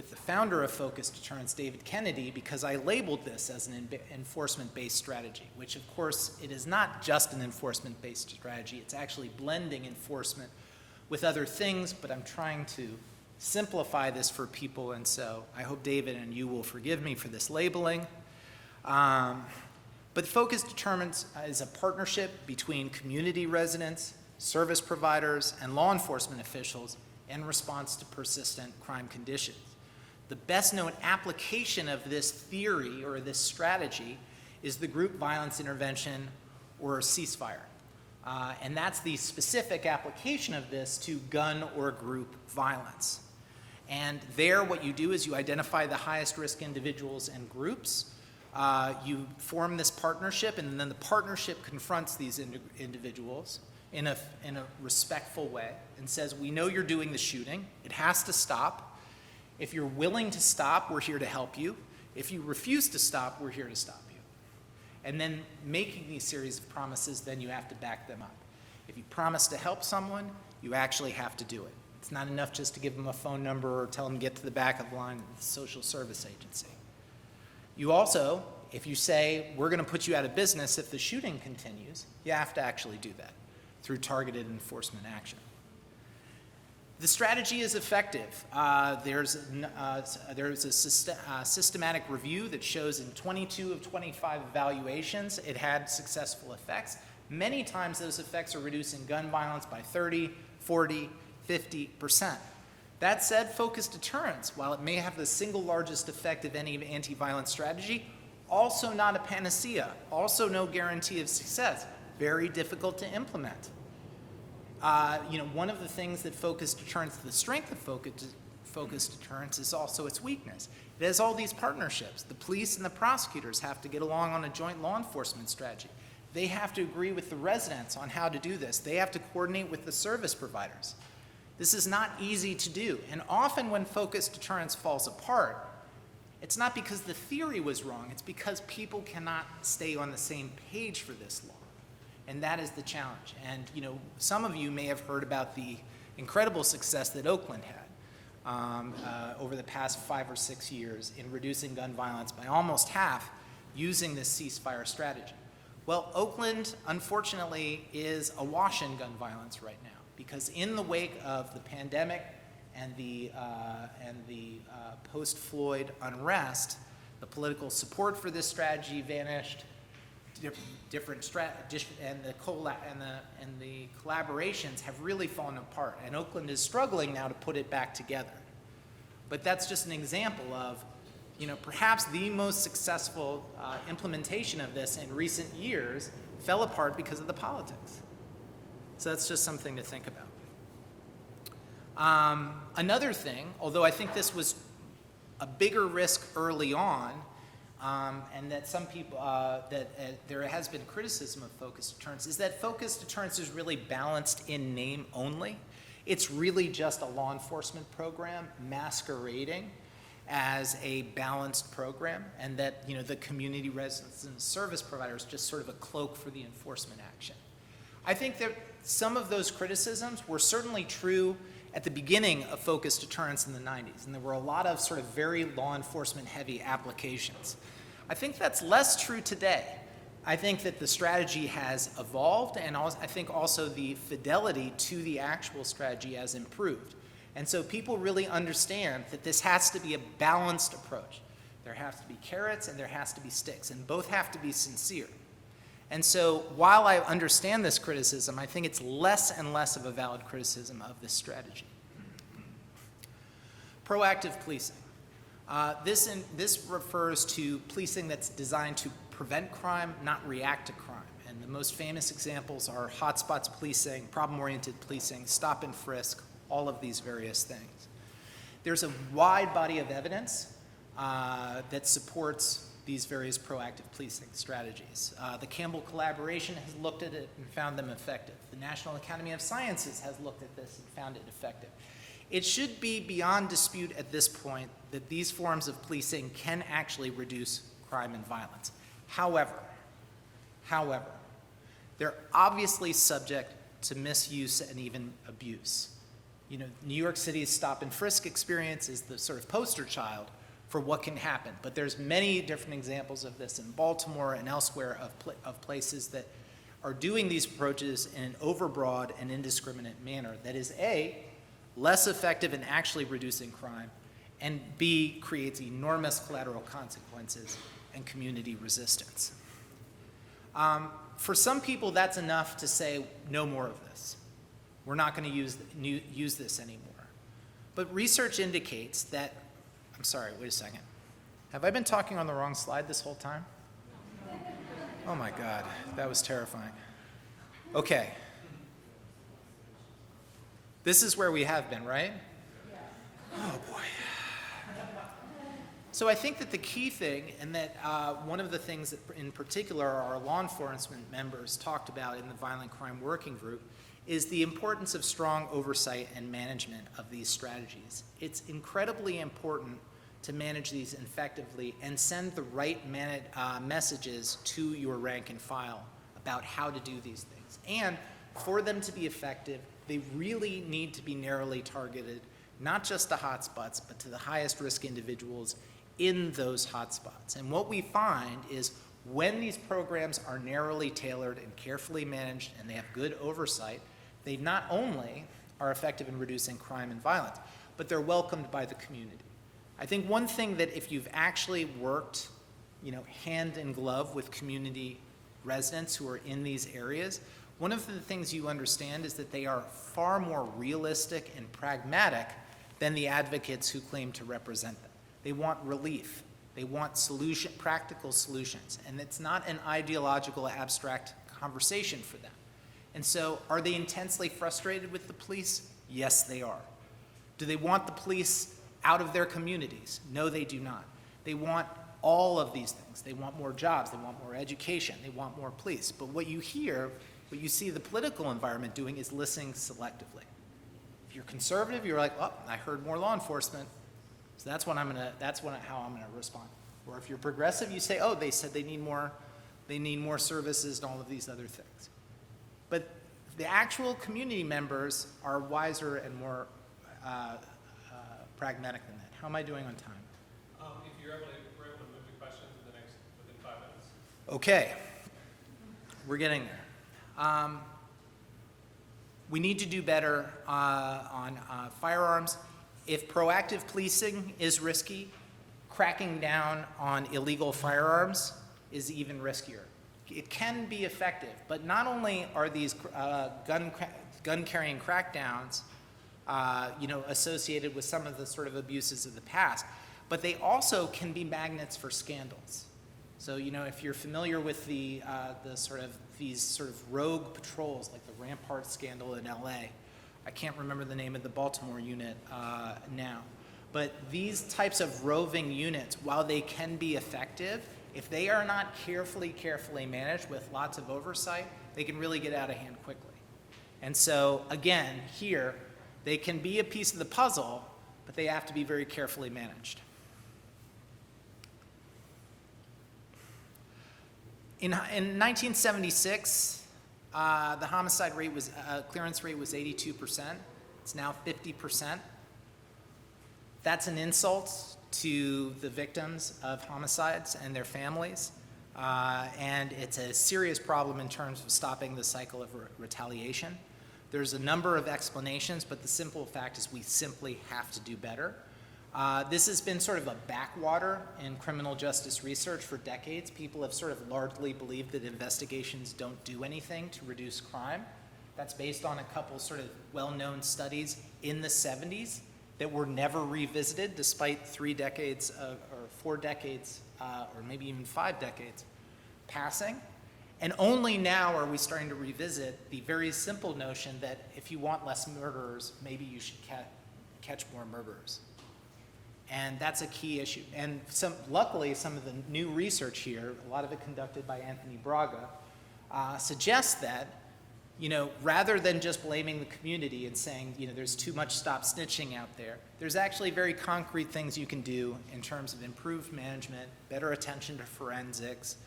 founder of focused deterrence, David Kennedy, because I labeled this as an enforcement-based strategy, which of course it is not just an enforcement-based strategy. It's actually blending enforcement with other things, but I'm trying to simplify this for people, and so I hope David and you will forgive me for this labeling. But focused deterrence is a partnership between community residents, service providers, and law enforcement officials in response to persistent crime conditions. The best known application of this theory or this strategy is the group violence intervention or ceasefire. And that's the specific application of this to gun or group violence. And there what you do is you identify the highest risk individuals and groups. You form this partnership, and then the partnership confronts these individuals in a respectful way and says, we know you're doing the shooting. It has to stop. If you're willing to stop, we're here to help you. If you refuse to stop, we're here to stop you. And then making these series of promises, then you have to back them up. If you promise to help someone, you actually have to do it. It's not enough just to give them a phone number or tell them to get to the back of the line at the social service agency. You also, if you say, we're going to put you out of business if the shooting continues, you have to actually do that through targeted enforcement action. The strategy is effective. There's a systematic review that shows in 22 of 25 evaluations it had successful effects. Many times those effects are reducing gun violence by 30, 40, 50%. That said, focused deterrence, while it may have the single largest effect of any anti-violence strategy, also not a panacea, also no guarantee of success, very difficult to implement. One of the things that focused deterrence, the strength of focused deterrence is also its weakness. It has all these partnerships. The police and the prosecutors have to get along on a joint law enforcement strategy. They have to agree with the residents on how to do this. They have to coordinate with the service providers. This is not easy to do, and often when focused deterrence falls apart, it's not because the theory was wrong, it's because people cannot stay on the same page for this long. And that is the challenge. And, some of you may have heard about the incredible success that Oakland had over the past 5 or 6 years in reducing gun violence by almost half using this ceasefire strategy. Well, Oakland, unfortunately, is awash in gun violence right now because in the wake of the pandemic and the post-Floyd unrest, the political support for this strategy vanished. And the collaborations have really fallen apart. And Oakland is struggling now to put it back together. But that's just an example of, perhaps the most successful implementation of this in recent years fell apart because of the politics. So that's just something to think about. Another thing, although I think this was a bigger risk early on, and that some people, there has been criticism of focused deterrence, is that focused deterrence is really balanced in name only. It's really just a law enforcement program masquerading as a balanced program, and that the community residents and service providers just sort of a cloak for the enforcement action. I think that some of those criticisms were certainly true at the beginning of focused deterrence in the 90s, and there were a lot of sort of very law enforcement heavy applications. I think that's less true today. I think that the strategy has evolved, and I think also the fidelity to the actual strategy has improved. And so people really understand that this has to be a balanced approach. There has to be carrots and there has to be sticks, and both have to be sincere. And so while I understand this criticism, I think it's less and less of a valid criticism of this strategy. Proactive policing. This refers to policing that's designed to prevent crime, not react to crime. And the most famous examples are hotspots policing, problem-oriented policing, stop and frisk, all of these various things. There's a wide body of evidence that supports these various proactive policing strategies. The Campbell Collaboration has looked at it and found them effective. The National Academy of Sciences has looked at this and found it effective. It should be beyond dispute at this point that these forms of policing can actually reduce crime and violence. However, they're obviously subject to misuse and even abuse. New York City's stop and frisk experience is the sort of poster child for what can happen. But there's many different examples of this in Baltimore and elsewhere of places that are doing these approaches in an overbroad and indiscriminate manner that is A, less effective in actually reducing crime, and B, creates enormous collateral consequences and community resistance. For some people, that's enough to say no more of this. We're not going to use this anymore. But research indicates that, I'm sorry, wait a second. Have I been talking on the wrong slide this whole time? Oh my God, that was terrifying. Okay. This is where we have been, right? Oh boy. So I think that the key thing, and that one of the things that in particular our law enforcement members talked about in the Violent Crime Working Group is the importance of strong oversight and management of these strategies. It's incredibly important to manage these effectively and send the right messages to your rank and file about how to do these things. And for them to be effective, they really need to be narrowly targeted, not just to hotspots, but to the highest risk individuals in those hotspots. And what we find is when these programs are narrowly tailored and carefully managed and they have good oversight, they not only are effective in reducing crime and violence, but they're welcomed by the community. I think one thing that if you've actually worked, hand in glove with community residents who are in these areas, one of the things you understand is that they are far more realistic and pragmatic than the advocates who claim to represent them. They want relief. They want practical solutions. And it's not an ideological, abstract conversation for them. And so, are they intensely frustrated with the police? Yes, they are. Do they want the police out of their communities? No, they do not. They want all of these things. They want more jobs. They want more education. They want more police. But what you see the political environment doing is listening selectively. If you're conservative, you're like, oh, I heard more law enforcement, so that's how I'm gonna respond. Or if you're progressive, you say, oh, they said they need more services and all of these other things. But the actual community members are wiser and more pragmatic than that. How am I doing on time? If we're able to move to questions within 5 minutes. Okay, we're getting there. We need to do better on firearms. If proactive policing is risky, cracking down on illegal firearms is even riskier. It can be effective, but not only are these gun-carrying crackdowns associated with some of the sort of abuses of the past, but they also can be magnets for scandals. So, if you're familiar with these sort of rogue patrols, like the Rampart scandal in LA, I can't remember the name of the Baltimore unit now, but these types of roving units, while they can be effective, if they are not carefully managed with lots of oversight, they can really get out of hand quickly. And so, again, here, they can be a piece of the puzzle, but they have to be very carefully managed. In 1976, the homicide rate clearance rate was 82%. It's now 50%. That's an insult to the victims of homicides and their families, and it's a serious problem in terms of stopping the cycle of retaliation. There's a number of explanations, but the simple fact is we simply have to do better. This has been sort of a backwater in criminal justice research for decades. People have sort of largely believed that investigations don't do anything to reduce crime. That's based on a couple sort of well-known studies in the 70s that were never revisited despite 3 decades or 4 decades or maybe even 5 decades passing. And only now are we starting to revisit the very simple notion that if you want less murderers, maybe you should catch more murderers. And that's a key issue. And luckily, some of the new research here, a lot of it conducted by Anthony Braga, suggests that, rather than just blaming the community and saying, there's too much stop snitching out there, there's actually very concrete things you can do in terms of improved management, better attention to forensics,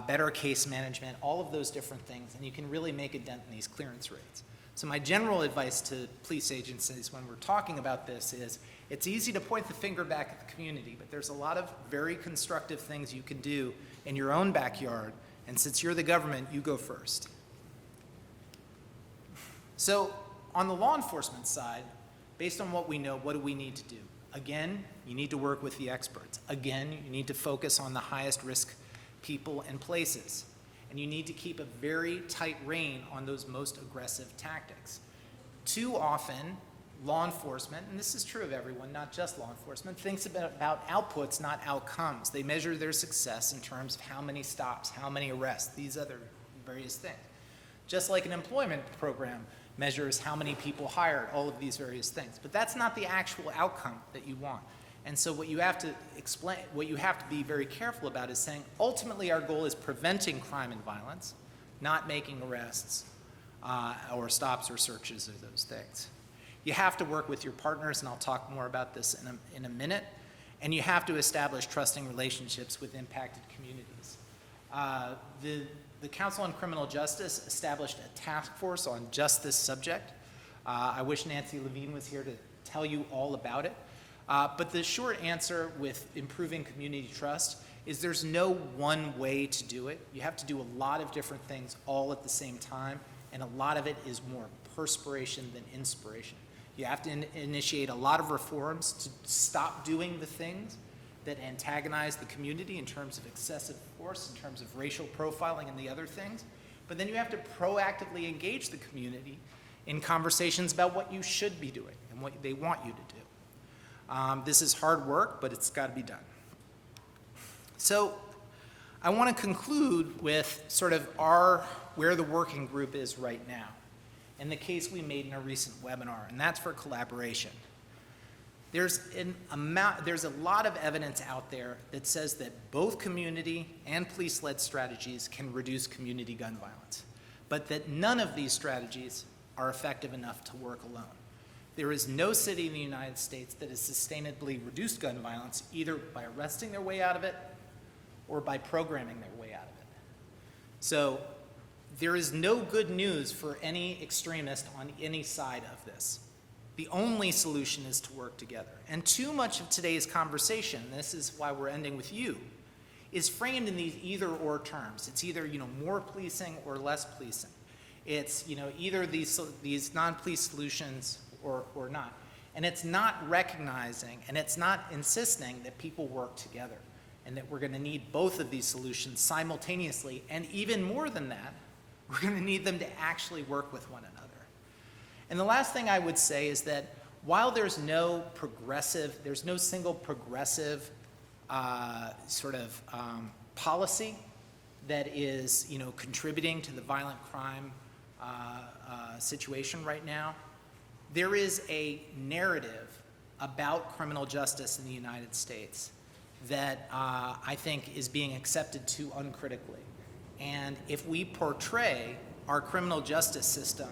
better case management, all of those different things, and you can really make a dent in these clearance rates. So my general advice to police agencies when we're talking about this is, it's easy to point the finger back at the community, but there's a lot of very constructive things you can do in your own backyard, and since you're the government, you go first. So on the law enforcement side, based on what we know, what do we need to do? Again, you need to work with the experts. Again, you need to focus on the highest risk people and places. And you need to keep a very tight rein on those most aggressive tactics. Too often, law enforcement, and this is true of everyone, not just law enforcement, thinks about outputs, not outcomes. They measure their success in terms of how many stops, how many arrests, these other various things. Just like an employment program measures how many people hired, all of these various things. But that's not the actual outcome that you want. And so what you have to be very careful about is saying, ultimately our goal is preventing crime and violence, not making arrests or stops or searches or those things. You have to work with your partners, and I'll talk more about this in a minute, and you have to establish trusting relationships with impacted communities. The Council on Criminal Justice established a task force on just this subject. I wish Nancy Levine was here to tell you all about it. But the short answer with improving community trust is there's no one way to do it. You have to do a lot of different things all at the same time, and a lot of it is more perspiration than inspiration. You have to initiate a lot of reforms to stop doing the things that antagonize the community in terms of excessive force, in terms of racial profiling and the other things. But then you have to proactively engage the community in conversations about what you should be doing and what they want you to do. This is hard work, but it's got to be done. So I want to conclude with sort of where the working group is right now, and the case we made in a recent webinar, and that's for collaboration. There's a lot of evidence out there that says that both community and police-led strategies can reduce community gun violence, but that none of these strategies are effective enough to work alone. There is no city in the United States that has sustainably reduced gun violence either by arresting their way out of it or by programming their way out of it. So there is no good news for any extremist on any side of this. The only solution is to work together. And too much of today's conversation, this is why we're ending with you, is framed in these either-or terms. It's either, more policing or less policing. It's, either these non-police solutions or not. And it's not recognizing and it's not insisting that people work together and that we're going to need both of these solutions simultaneously. And even more than that, we're going to need them to actually work with one another. And the last thing I would say is that while there's no single progressive policy that is, contributing to the violent crime situation right now, there is a narrative about criminal justice in the United States that I think is being accepted too uncritically. And if we portray our criminal justice system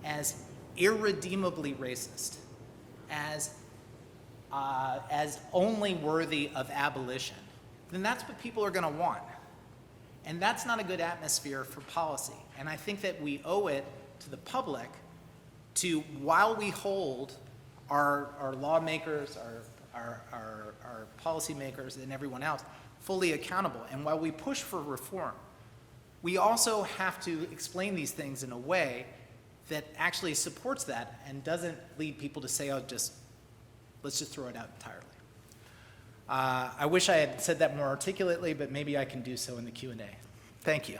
as irredeemably racist, as only worthy of abolition, then that's what people are going to want. And that's not a good atmosphere for policy. And I think that we owe it to the public to, while we hold our lawmakers, our policymakers, and everyone else fully accountable, and while we push for reform, we also have to explain these things in a way that actually supports that and doesn't lead people to say, let's just throw it out entirely. I wish I had said that more articulately, but maybe I can do so in the Q&A. Thank you.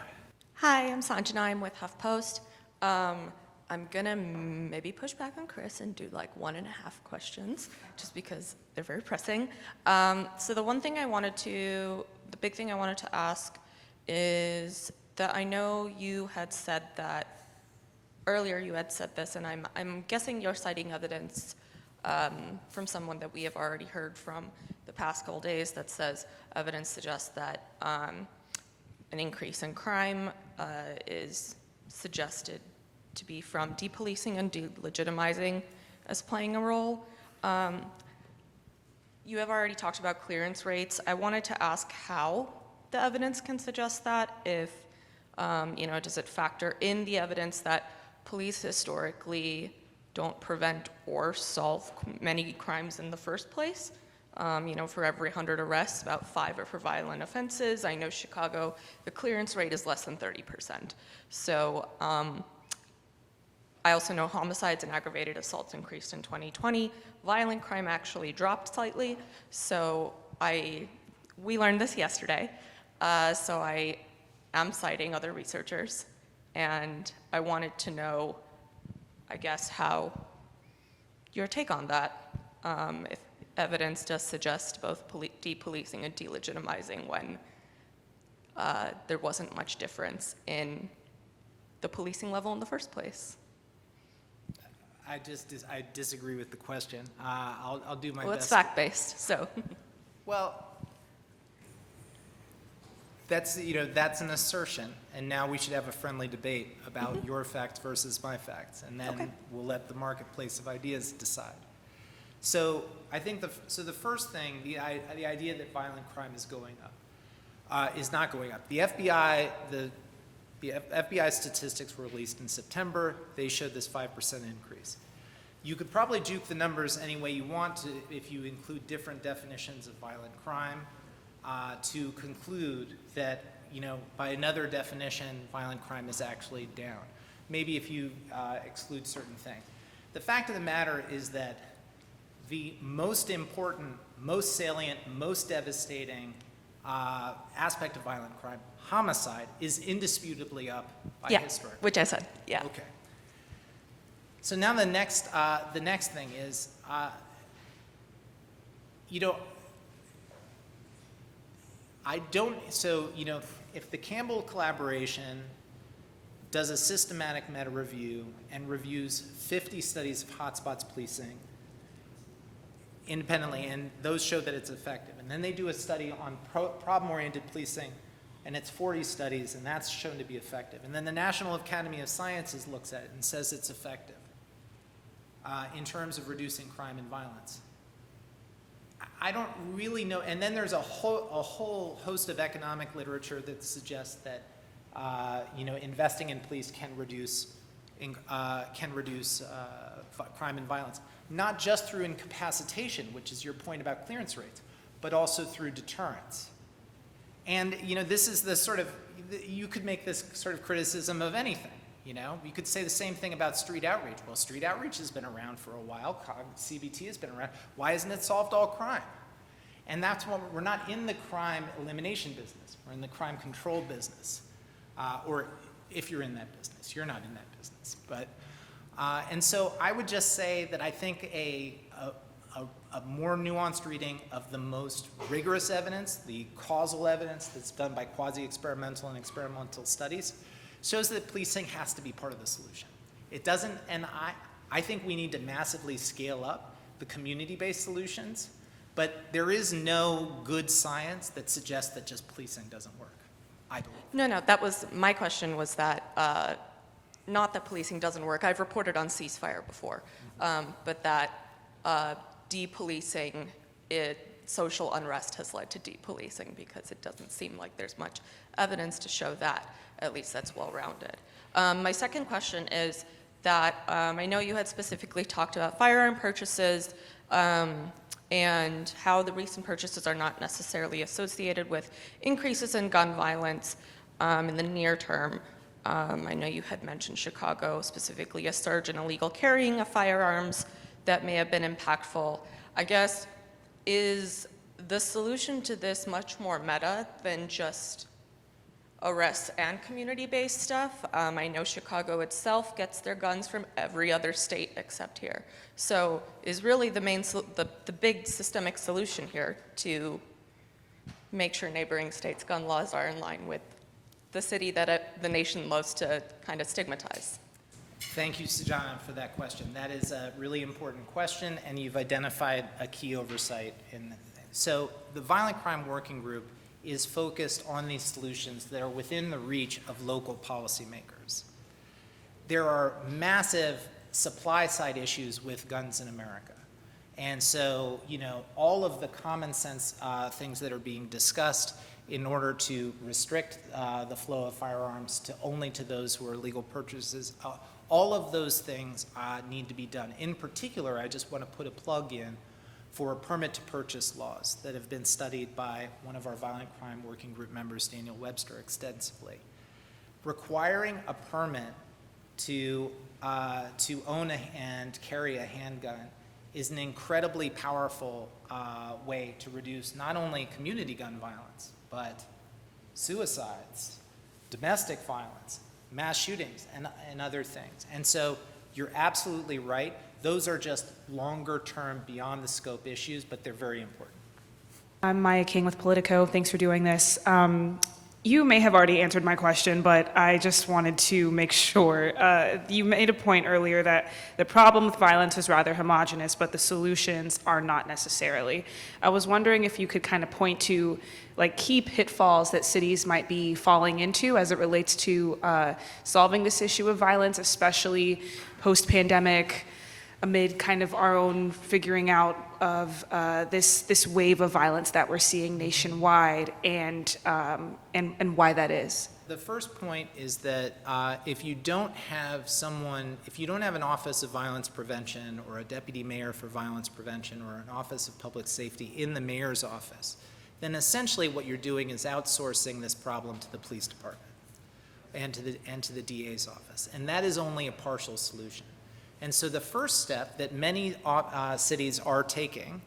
Hi, I'm Sanjana. I'm with HuffPost. I'm gonna maybe push back on Chris and do like 1.5 questions, just because they're very pressing. So the big thing I wanted to ask is that I know you had said that, earlier you had said this, and I'm guessing you're citing evidence from someone that we have already heard from the past couple days that says evidence suggests that an increase in crime is suggested to be from depolicing and delegitimizing as playing a role. You have already talked about clearance rates. I wanted to ask how the evidence can suggest that, if, does it factor in the evidence that police historically don't prevent or solve many crimes in the first place? For every 100 arrests, about 5 are for violent offenses. I know Chicago, the clearance rate is less than 30%. So I also know homicides and aggravated assaults increased in 2020. Violent crime actually dropped slightly. So we learned this yesterday. So I am citing other researchers. And I wanted to know, I guess, how your take on that, if evidence does suggest both depolicing and delegitimizing when there wasn't much difference in the policing level in the first place. I disagree with the question. I'll do my best. Well, it's fact-based, so. Well, that's an assertion, and now we should have a friendly debate about your facts versus my facts, and then we'll let the marketplace of ideas decide. So I think the first thing, the idea that violent crime is going up, is not going up. The FBI statistics were released in September. They showed this 5% increase. You could probably juke the numbers any way you want to if you include different definitions of violent crime to conclude that, by another definition, violent crime is actually down. Maybe if you exclude certain things. The fact of the matter is that the most important, most salient, most devastating aspect of violent crime, homicide, is indisputably up by history. Which I said, yeah. Okay. So now the next thing is, if the Campbell collaboration does a systematic meta-review and reviews 50 studies of hotspots policing independently, and those show that it's effective, and then they do a study on problem-oriented policing, and it's 40 studies, and that's shown to be effective. And then the National Academy of Sciences looks at it and says it's effective in terms of reducing crime and violence. I don't really know. And then there's a whole host of economic literature that suggests that investing in police can reduce crime and violence, not just through incapacitation, which is your point about clearance rates, but also through deterrence. And, this is the sort of, you could make this sort of criticism of anything, you could say the same thing about street outreach. Well, street outreach has been around for a while, CBT has been around. Why hasn't it solved all crime? And that's why we're not in the crime elimination business, we're in the crime control business. Or if you're in that business, you're not in that business. But, and so I would just say that I think a more nuanced reading of the most rigorous evidence, the causal evidence that's done by quasi-experimental and experimental studies, shows that policing has to be part of the solution. It doesn't, and I think we need to massively scale up the community-based solutions, but there is no good science that suggests that just policing doesn't work, I believe. No, that was, my question was that, not that policing doesn't work. I've reported on ceasefire before, but that depolicing, social unrest has led to depolicing because it doesn't seem like there's much evidence to show that. At least that's well-rounded. My second question is that I know you had specifically talked about firearm purchases and how the recent purchases are not necessarily associated with increases in gun violence in the near term. I know you had mentioned Chicago, specifically a surge in illegal carrying of firearms that may have been impactful. I guess, is the solution to this much more meta than just arrests and community-based stuff? I know Chicago itself gets their guns from every other state except here. So is really the big systemic solution here to make sure neighboring states' gun laws are in line with the city that the nation loves to kind of stigmatize? Thank you, Sujana, for that question. That is a really important question, and you've identified a key oversight. So the Violent Crime Working Group is focused on these solutions that are within the reach of local policymakers. There are massive supply-side issues with guns in America. And so, all of the common sense things that are being discussed in order to restrict the flow of firearms only to those who are legal purchasers, all of those things need to be done. In particular, I just want to put a plug in for permit-to-purchase laws that have been studied by one of our Violent Crime Working Group members, Daniel Webster, extensively. Requiring a permit to own and carry a handgun is an incredibly powerful way to reduce not only community gun violence, but suicides, domestic violence, mass shootings, and other things. And so you're absolutely right. Those are just longer term, beyond the scope issues, but they're very important. I'm Maya King with Politico. Thanks for doing this. You may have already answered my question, but I just wanted to make sure. You made a point earlier that the problem with violence is rather homogenous, but the solutions are not necessarily. I was wondering if you could kind of point to key pitfalls that cities might be falling into as it relates to solving this issue of violence, especially post-pandemic, amid kind of our own figuring out of this wave of violence that we're seeing nationwide, and why that is. The first point is that if you don't have an Office of Violence Prevention or a Deputy Mayor for Violence Prevention or an Office of Public Safety in the Mayor's office, then essentially what you're doing is outsourcing this problem to the police department and to the DA's office, and that is only a partial solution. And so the first step that many cities are taking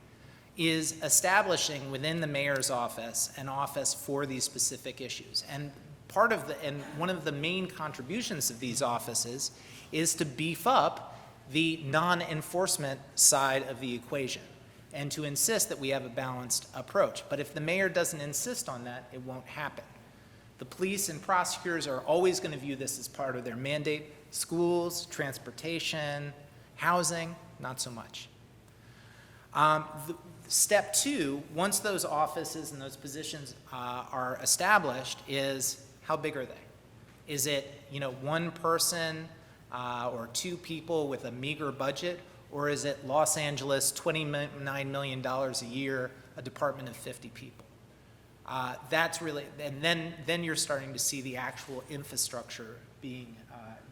is establishing within the mayor's office an office for these specific issues. And one of the main contributions of these offices is to beef up the non-enforcement side of the equation and to insist that we have a balanced approach. But if the mayor doesn't insist on that, it won't happen. The police and prosecutors are always going to view this as part of their mandate. Schools, transportation, housing, not so much. Step two, once those offices and those positions are established, is how big are they? Is it one person or two people with a meager budget, or is it Los Angeles, $29 million a year, a department of 50 people? That's really, and then you're starting to see the actual infrastructure being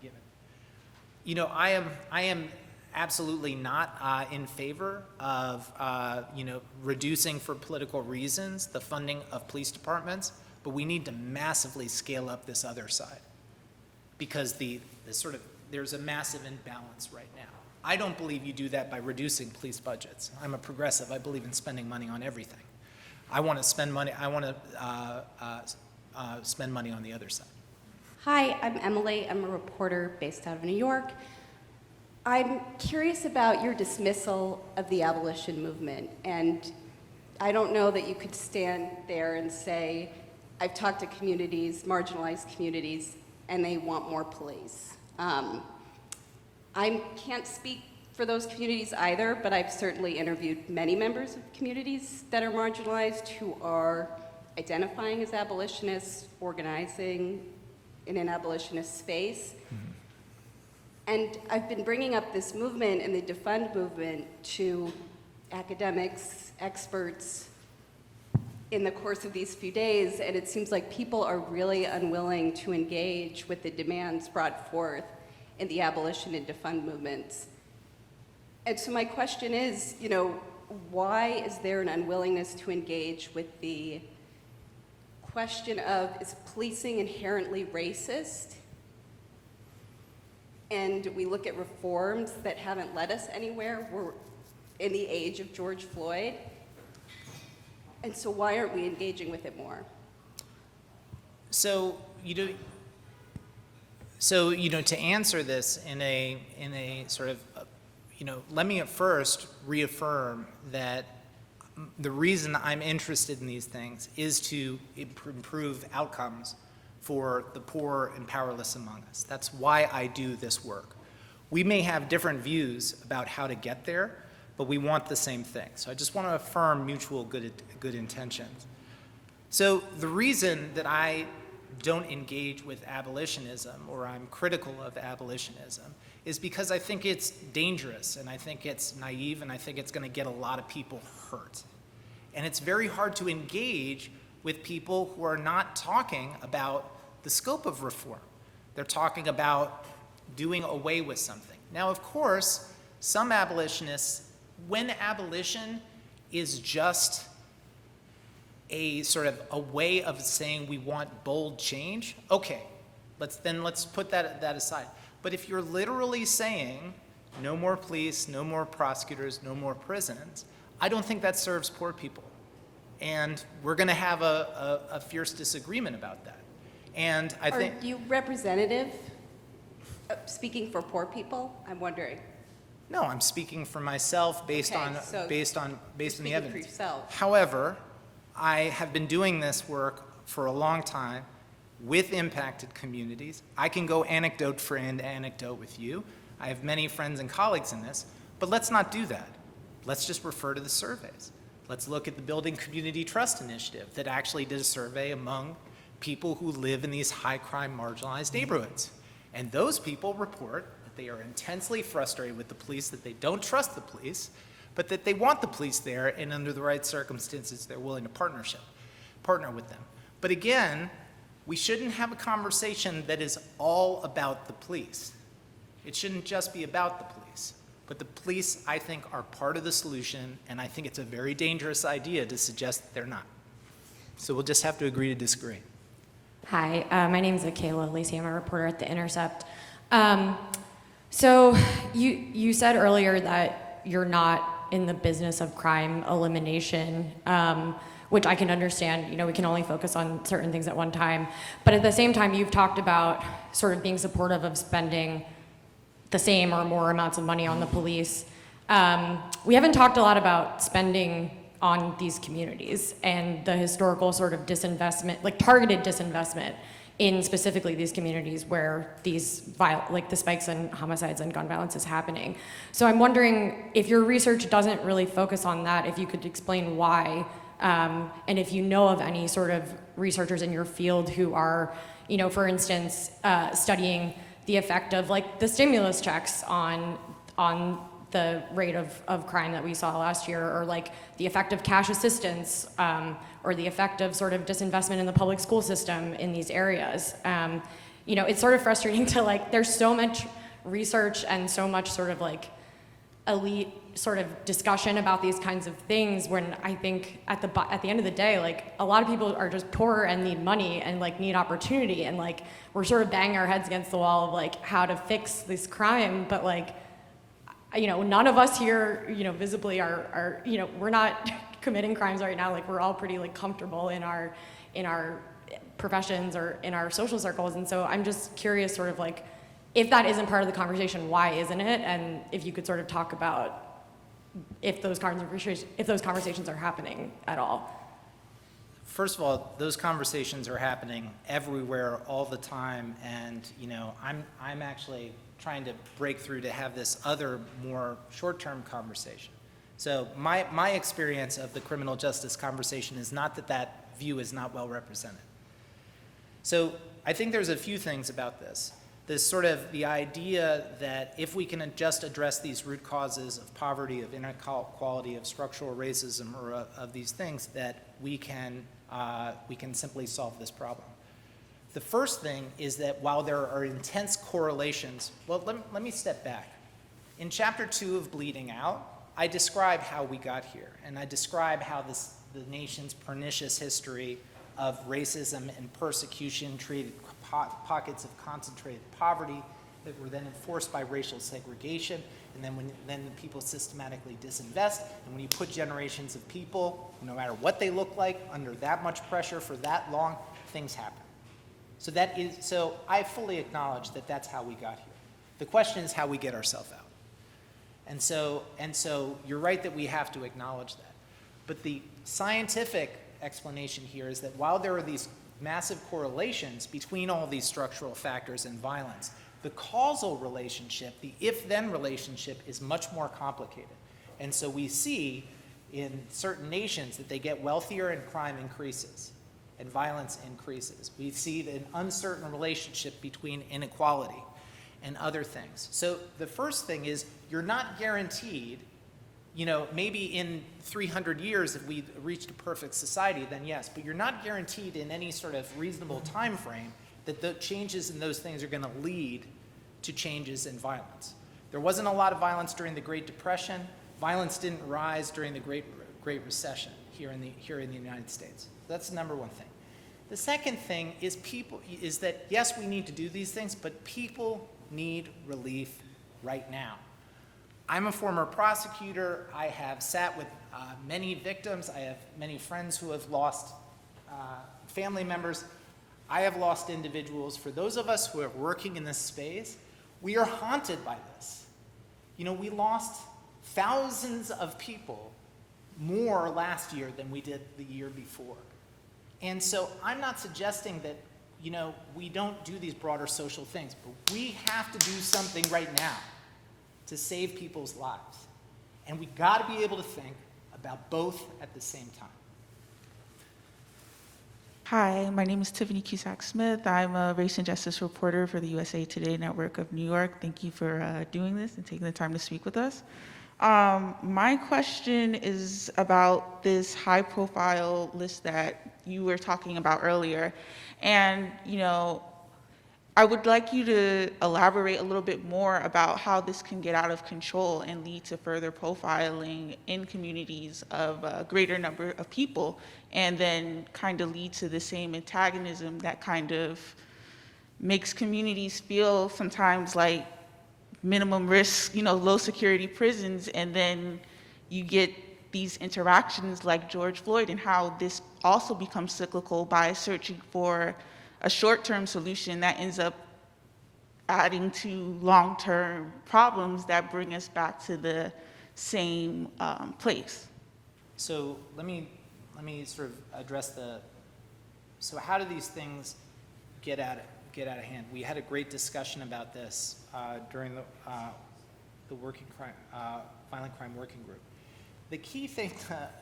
given. You know, I am absolutely not in favor of reducing for political reasons the funding of police departments, but we need to massively scale up this other side because there's a massive imbalance right now. I don't believe you do that by reducing police budgets. I'm a progressive. I believe in spending money on everything. I want to spend money. I want to spend money on the other side. Hi, I'm Emily. I'm a reporter based out of New York. I'm curious about your dismissal of the abolition movement. And I don't know that you could stand there and say, I've talked to communities, marginalized communities, and they want more police. I can't speak for those communities either, but I've certainly interviewed many members of communities that are marginalized who are identifying as abolitionists, organizing in an abolitionist space. And I've been bringing up this movement and the defund movement to academics, experts in the course of these few days, and it seems like people are really unwilling to engage with the demands brought forth in the abolition and defund movements. And so my question is, why is there an unwillingness to engage with the question of, is policing inherently racist? And we look at reforms that haven't led us anywhere. We're in the age of George Floyd. And so why aren't we engaging with it more? So to answer this in a sort of, let me at first reaffirm that the reason I'm interested in these things is to improve outcomes for the poor and powerless among us. That's why I do this work. We may have different views about how to get there, but we want the same thing. So I just want to affirm mutual good intentions. So the reason that I don't engage with abolitionism, or I'm critical of abolitionism, is because I think it's dangerous, and I think it's naive, and I think it's going to get a lot of people hurt. And it's very hard to engage with people who are not talking about the scope of reform. They're talking about doing away with something. Now, of course, some abolitionists, when abolition is just a sort of a way of saying we want bold change, okay, let's put that aside. But if you're literally saying no more police, no more prosecutors, no more prisons, I don't think that serves poor people. And we're going to have a fierce disagreement about that. And I think— Are you representative, speaking for poor people? I'm wondering. No, I'm speaking for myself based on the For evidence. yourself. However, I have been doing this work for a long time with impacted communities. I can go anecdote for anecdote with you. I have many friends and colleagues in this, but let's not do that. Let's just refer to the surveys. Let's look at the Building Community Trust Initiative that actually did a survey among people who live in these high crime marginalized neighborhoods. And those people report that they are intensely frustrated with the police, that they don't trust the police, but that they want the police there, and under the right circumstances, they're willing to partner with them. But again, we shouldn't have a conversation that is all about the police. It shouldn't just be about the police. But the police, I think, are part of the solution, and I think it's a very dangerous idea to suggest that they're not. So we'll just have to agree to disagree. Hi, my name is Akayla Lacey. I'm a reporter at The Intercept. So you said earlier that you're not in the business of crime elimination, which I can understand. We can only focus on certain things at one time. But at the same time, you've talked about sort of being supportive of spending the same or more amounts of money on the police. We haven't talked a lot about spending on these communities and the historical sort of disinvestment, like targeted disinvestment in specifically these communities where these the spikes in homicides and gun violence is happening. So I'm wondering if your research doesn't really focus on that, if you could explain why, and if you know of any sort of researchers in your field who are, for instance, studying the effect of the stimulus checks on the rate of crime that we saw last year, or like the effect of cash assistance, or the effect of sort of disinvestment in the public school system in these areas. You know, it's sort of frustrating to like, there's so much research and so much sort of like elite sort of discussion about these kinds of things, when I think at the end of the day, like a lot of people are just poor and need money and like need opportunity, and like we're sort of banging our heads against the wall of like how to fix this crime, but like, you know, none of us here, you know, visibly are you know, we're not committing crimes right now. Like we're all pretty like comfortable in our professions or in our social circles, and so I'm just curious, sort of like, if that isn't part of the conversation, why isn't it? And if you could sort of talk about if those conversations are happening at all. First of all, those conversations are happening everywhere all the time, and you know, I'm actually trying to break through to have this other, more short-term conversation. So my experience of the criminal justice conversation is not that that view is not well represented. So I think there's a few things about this. This sort of the idea that if we can just address these root causes of poverty, of inequality, of structural racism, or of these things, that we can simply solve this problem. The first thing is that while there are intense correlations, well, let me step back. In chapter 2 of Bleeding Out, I describe how we got here, and I describe how the nation's pernicious history of racism and persecution created pockets of concentrated poverty that were then enforced by racial segregation, and then people systematically disinvest, and when you put generations of people, no matter what they look like, under that much pressure for that long, things happen. So I fully acknowledge that that's how we got here. The question is how we get ourselves out. And so you're right that we have to acknowledge that. But the scientific explanation here is that while there are these massive correlations between all these structural factors and violence, the causal relationship, the if-then relationship, is much more complicated. And so we see in certain nations that they get wealthier and crime increases and violence increases. We see an uncertain relationship between inequality and other things. So the first thing is, you're not guaranteed, you know, maybe in 300 years if we reached a perfect society, then yes, but you're not guaranteed in any sort of reasonable time frame that the changes in those things are going to lead to changes in violence. There wasn't a lot of violence during the Great Depression. Violence didn't rise during the Great Recession here in the United States. That's the number one thing. The second thing is that yes, we need to do these things, but people need relief right now. I'm a former prosecutor. I have sat with many victims. I have many friends who have lost family members. I have lost individuals. For those of us who are working in this space, we are haunted by this. You know, we lost thousands of people more last year than we did the year before. And so I'm not suggesting that, you know, we don't do these broader social things, but we have to do something right now to save people's lives. And we got to be able to think about both at the same time. Hi, my name is Tiffany Cusack-Smith. I'm a race and justice reporter for the USA Today Network of New York. Thank you for doing this and taking the time to speak with us. My question is about this high-profile list that you were talking about earlier. And, you know, I would like you to elaborate a little bit more about how this can get out of control and lead to further profiling in communities of a greater number of people, and then kind of lead to the same antagonism that kind of makes communities feel sometimes like minimum risk, you know, low security prisons, and then you get these interactions like George Floyd, and how this also becomes cyclical by searching for a short-term solution that ends up adding to long-term problems that bring us back to the same place. So let me sort of address so how do these things get out of hand? We had a great discussion about this during the violent crime working group. The key thing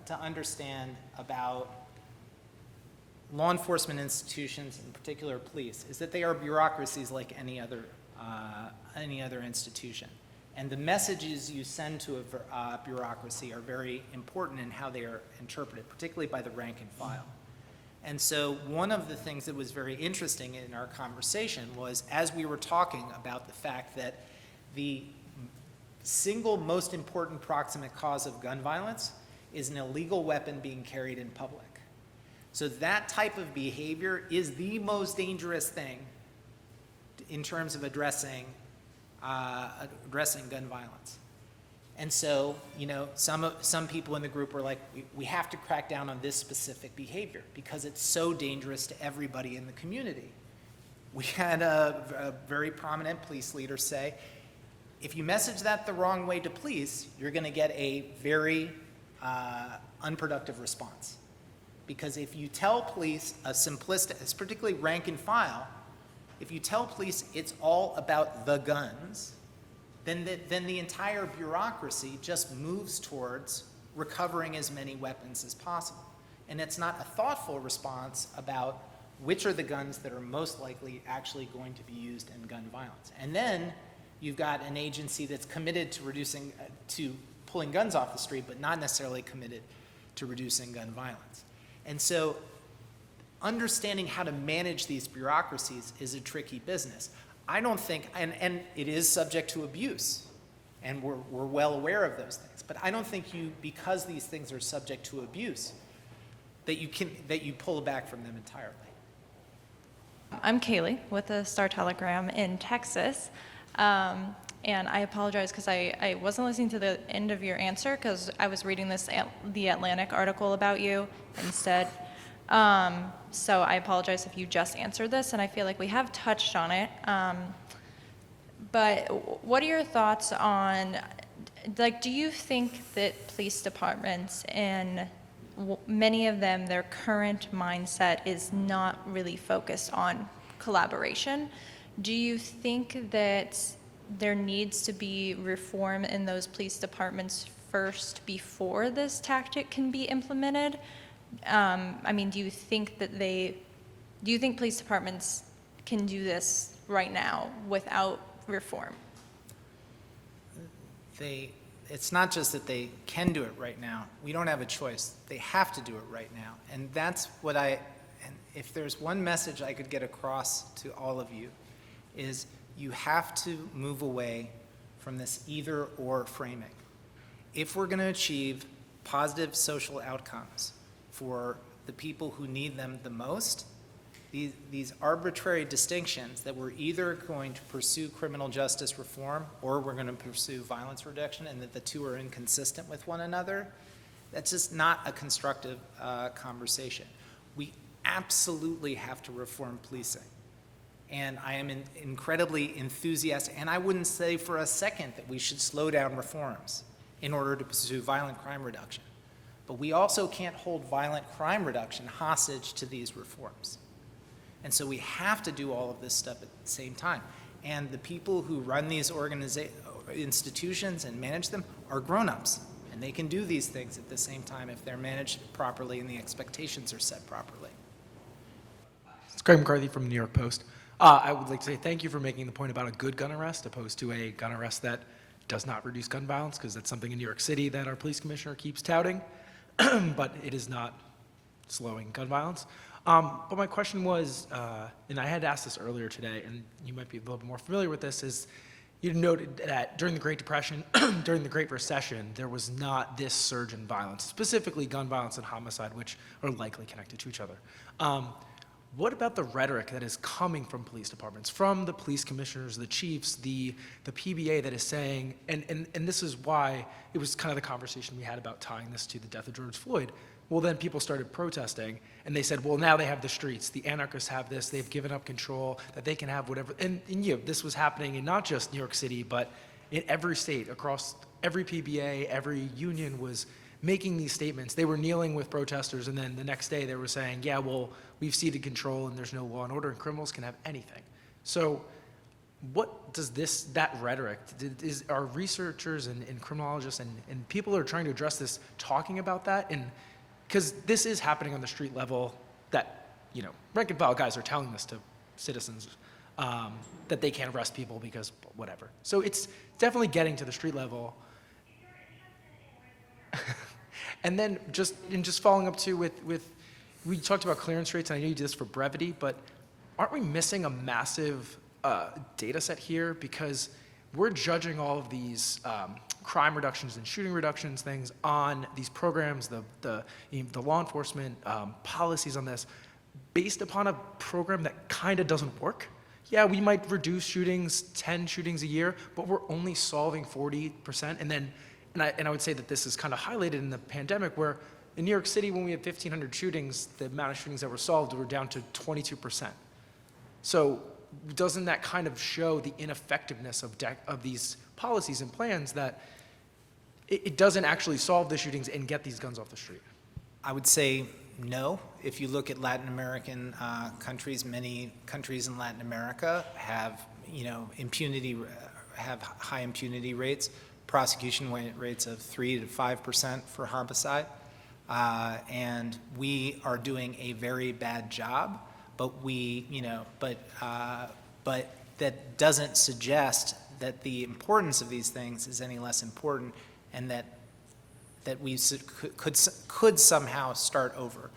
to understand about law enforcement institutions, in particular police, is that they are bureaucracies like any other institution. And the messages you send to a bureaucracy are very important in how they are interpreted, particularly by the rank and file. And so one of the things that was very interesting in our conversation was, as we were talking about the fact that the single most important proximate cause of gun violence is an illegal weapon being carried in public. So that type of behavior is the most dangerous thing in terms of addressing gun violence. And so, you know, some people in the group were like, we have to crack down on this specific behavior because it's so dangerous to everybody in the community. We had a very prominent police leader say, if you message that the wrong way to police, you're going to get a very unproductive response. Because if you tell police a simplistic, it's particularly rank and file, if you tell police it's all about the guns, then the entire bureaucracy just moves towards recovering as many weapons as possible. And it's not a thoughtful response about which are the guns that are most likely actually going to be used in gun violence. And then you've got an agency that's committed to reducing, to pulling guns off the street, but not necessarily committed to reducing gun violence. And so understanding how to manage these bureaucracies is a tricky business. I don't think, and it is subject to abuse, and we're well aware of those things, but I don't think you, because these things are subject to abuse, that you pull back from them entirely. I'm Kaylee with the Star-Telegram in Texas. And I apologize because I wasn't listening to the end of your answer because I was reading the Atlantic article about you instead. So I apologize if you just answered this, and I feel like we have touched on it. But what are your thoughts on, like, do you think that police departments, and many of them, their current mindset is not really focused on collaboration? Do you think that there needs to be reform in those police departments first before this tactic can be implemented? I mean, do you think police departments can do this right now without reform? It's not just that they can do it right now. We don't have a choice. They have to do it right now. And that's what and if there's one message I could get across to all of you, is you have to move away from this either or framing. If we're going to achieve positive social outcomes for the people who need them the most, these arbitrary distinctions that we're either going to pursue criminal justice reform or we're going to pursue violence reduction, and that the two are inconsistent with one another, that's just not a constructive conversation. We absolutely have to reform policing. And I am incredibly enthusiastic, and I wouldn't say for a second that we should slow down reforms in order to pursue violent crime reduction. But we also can't hold violent crime reduction hostage to these reforms. And so we have to do all of this stuff at the same time. And the people who run these institutions and manage them are grown-ups, and they can do these things at the same time if they're managed properly and the expectations are set properly. It's Greg McCarthy from the New York Post. I would like to say thank you for making the point about a good gun arrest opposed to a gun arrest that does not reduce gun violence, because that's something in New York City that our police commissioner keeps touting, but it is not slowing gun violence. But my question was, and I had asked this earlier today, and you might be a little bit more familiar with this, is you noted that during the Great Depression, during the Great Recession, there was not this surge in violence, specifically gun violence and homicide, which are likely connected to each other. What about the rhetoric that is coming from police departments, from the police commissioners, the chiefs, the PBA that is saying, and this is why it was kind of the conversation we had about tying this to the death of George Floyd. Well, then people started protesting, and they said, well, now they have the streets. The anarchists have this. They've given up control, that they can have whatever. And you know, this was happening in not just New York City, but in every state, across every PBA, every union was making these statements. They were kneeling with protesters, and then the next day they were saying, yeah, well, we've ceded control and there's no law and order and criminals can have anything. So what does that rhetoric, are researchers and criminologists and people who are trying to address this talking about that? And because this is happening on the street level, that, you know, rank and file guys are telling this to citizens. that they can't arrest people because whatever. So it's definitely getting to the street level. And then just following up too with we talked about clearance rates, and I know you did this for brevity, but aren't we missing a massive data set here? Because we're judging all of these crime reductions and shooting reductions things on these programs, the law enforcement policies on this, based upon a program that kind of doesn't work. Yeah, we might reduce shootings, 10 shootings a year, but we're only solving 40%. And I would say that this is kind of highlighted in the pandemic, where in New York City, when we had 1,500 shootings, the amount of shootings that were solved were down to 22%. So doesn't that kind of show the ineffectiveness of these policies and plans, that it doesn't actually solve the shootings and get these guns off the street? I would say no. If you look at Latin American countries, many countries in Latin America have, have high impunity rates, prosecution rates of 3 to 5% for homicide, and we are doing a very bad job. But but that doesn't suggest that the importance of these things is any less important, and that we could somehow start over.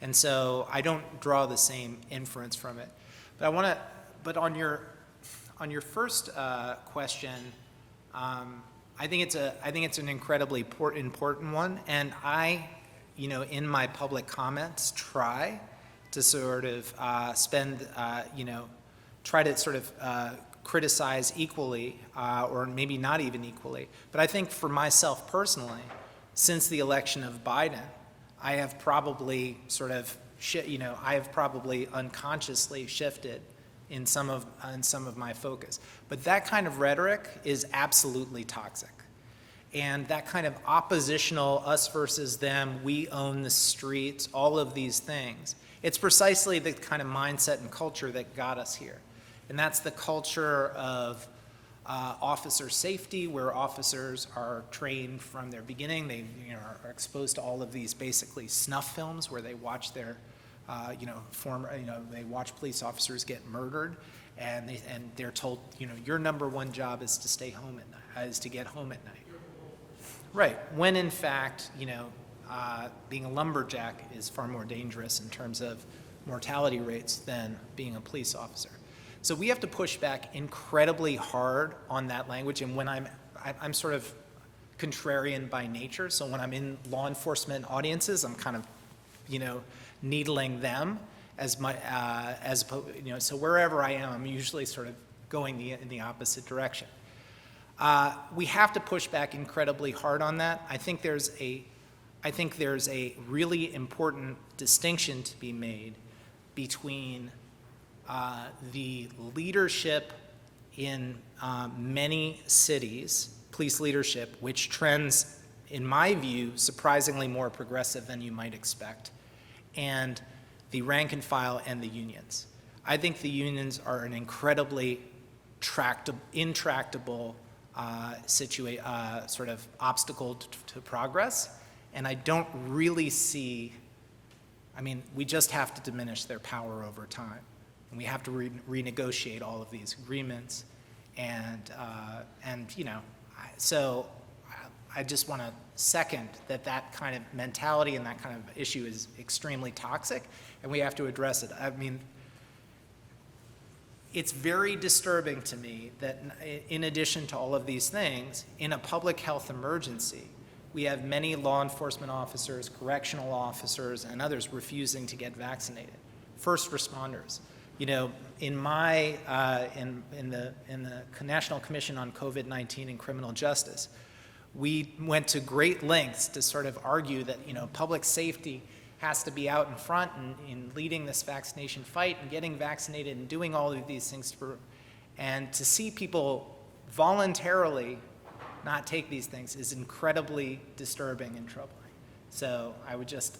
And so I don't draw the same inference from it. But on your first question, I think it's an incredibly important one, and I, in my public comments, try to sort of try to sort of criticize equally, or maybe not even equally. But I think for myself personally, since the election of Biden, I have probably unconsciously shifted in some of my focus. But that kind of rhetoric is absolutely toxic. And that kind of oppositional, us versus them, we own the streets, all of these things, it's precisely the kind of mindset and culture that got us here. And that's the culture of officer safety, where officers are trained from their beginning. They are exposed to all of these basically snuff films where they watch their they watch police officers get murdered, and they're told, your number one job is to stay home at night, is to get home at night. Right. When in fact, being a lumberjack is far more dangerous in terms of mortality rates than being a police officer. So we have to push back incredibly hard on that language. And when I'm sort of contrarian by nature, so when I'm in law enforcement audiences, I'm kind of, needling them as opposed, so wherever I am, I'm usually sort of going in the opposite direction. We have to push back incredibly hard on that. I think there's a really important distinction to be made between the leadership in many cities, police leadership, which trends, in my view, surprisingly more progressive than you might expect, and the rank and file and the unions. I think the unions are an incredibly intractable sort of obstacle to progress, and I don't really see, we just have to diminish their power over time. And we have to renegotiate all of these agreements, so I just want to second that kind of mentality and that kind of issue is extremely toxic, and we have to address it. It's very disturbing to me that in addition to all of these things, in a public health emergency, we have many law enforcement officers, correctional officers, and others refusing to get vaccinated. First responders. In my in the National Commission on COVID-19 and Criminal Justice, we went to great lengths to sort of argue that public safety has to be out in front in leading this vaccination fight and getting vaccinated and doing all of these things. And to see people voluntarily not take these things is incredibly disturbing and troubling. So I would just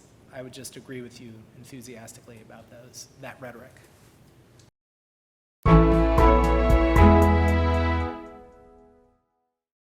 agree with you enthusiastically about that rhetoric.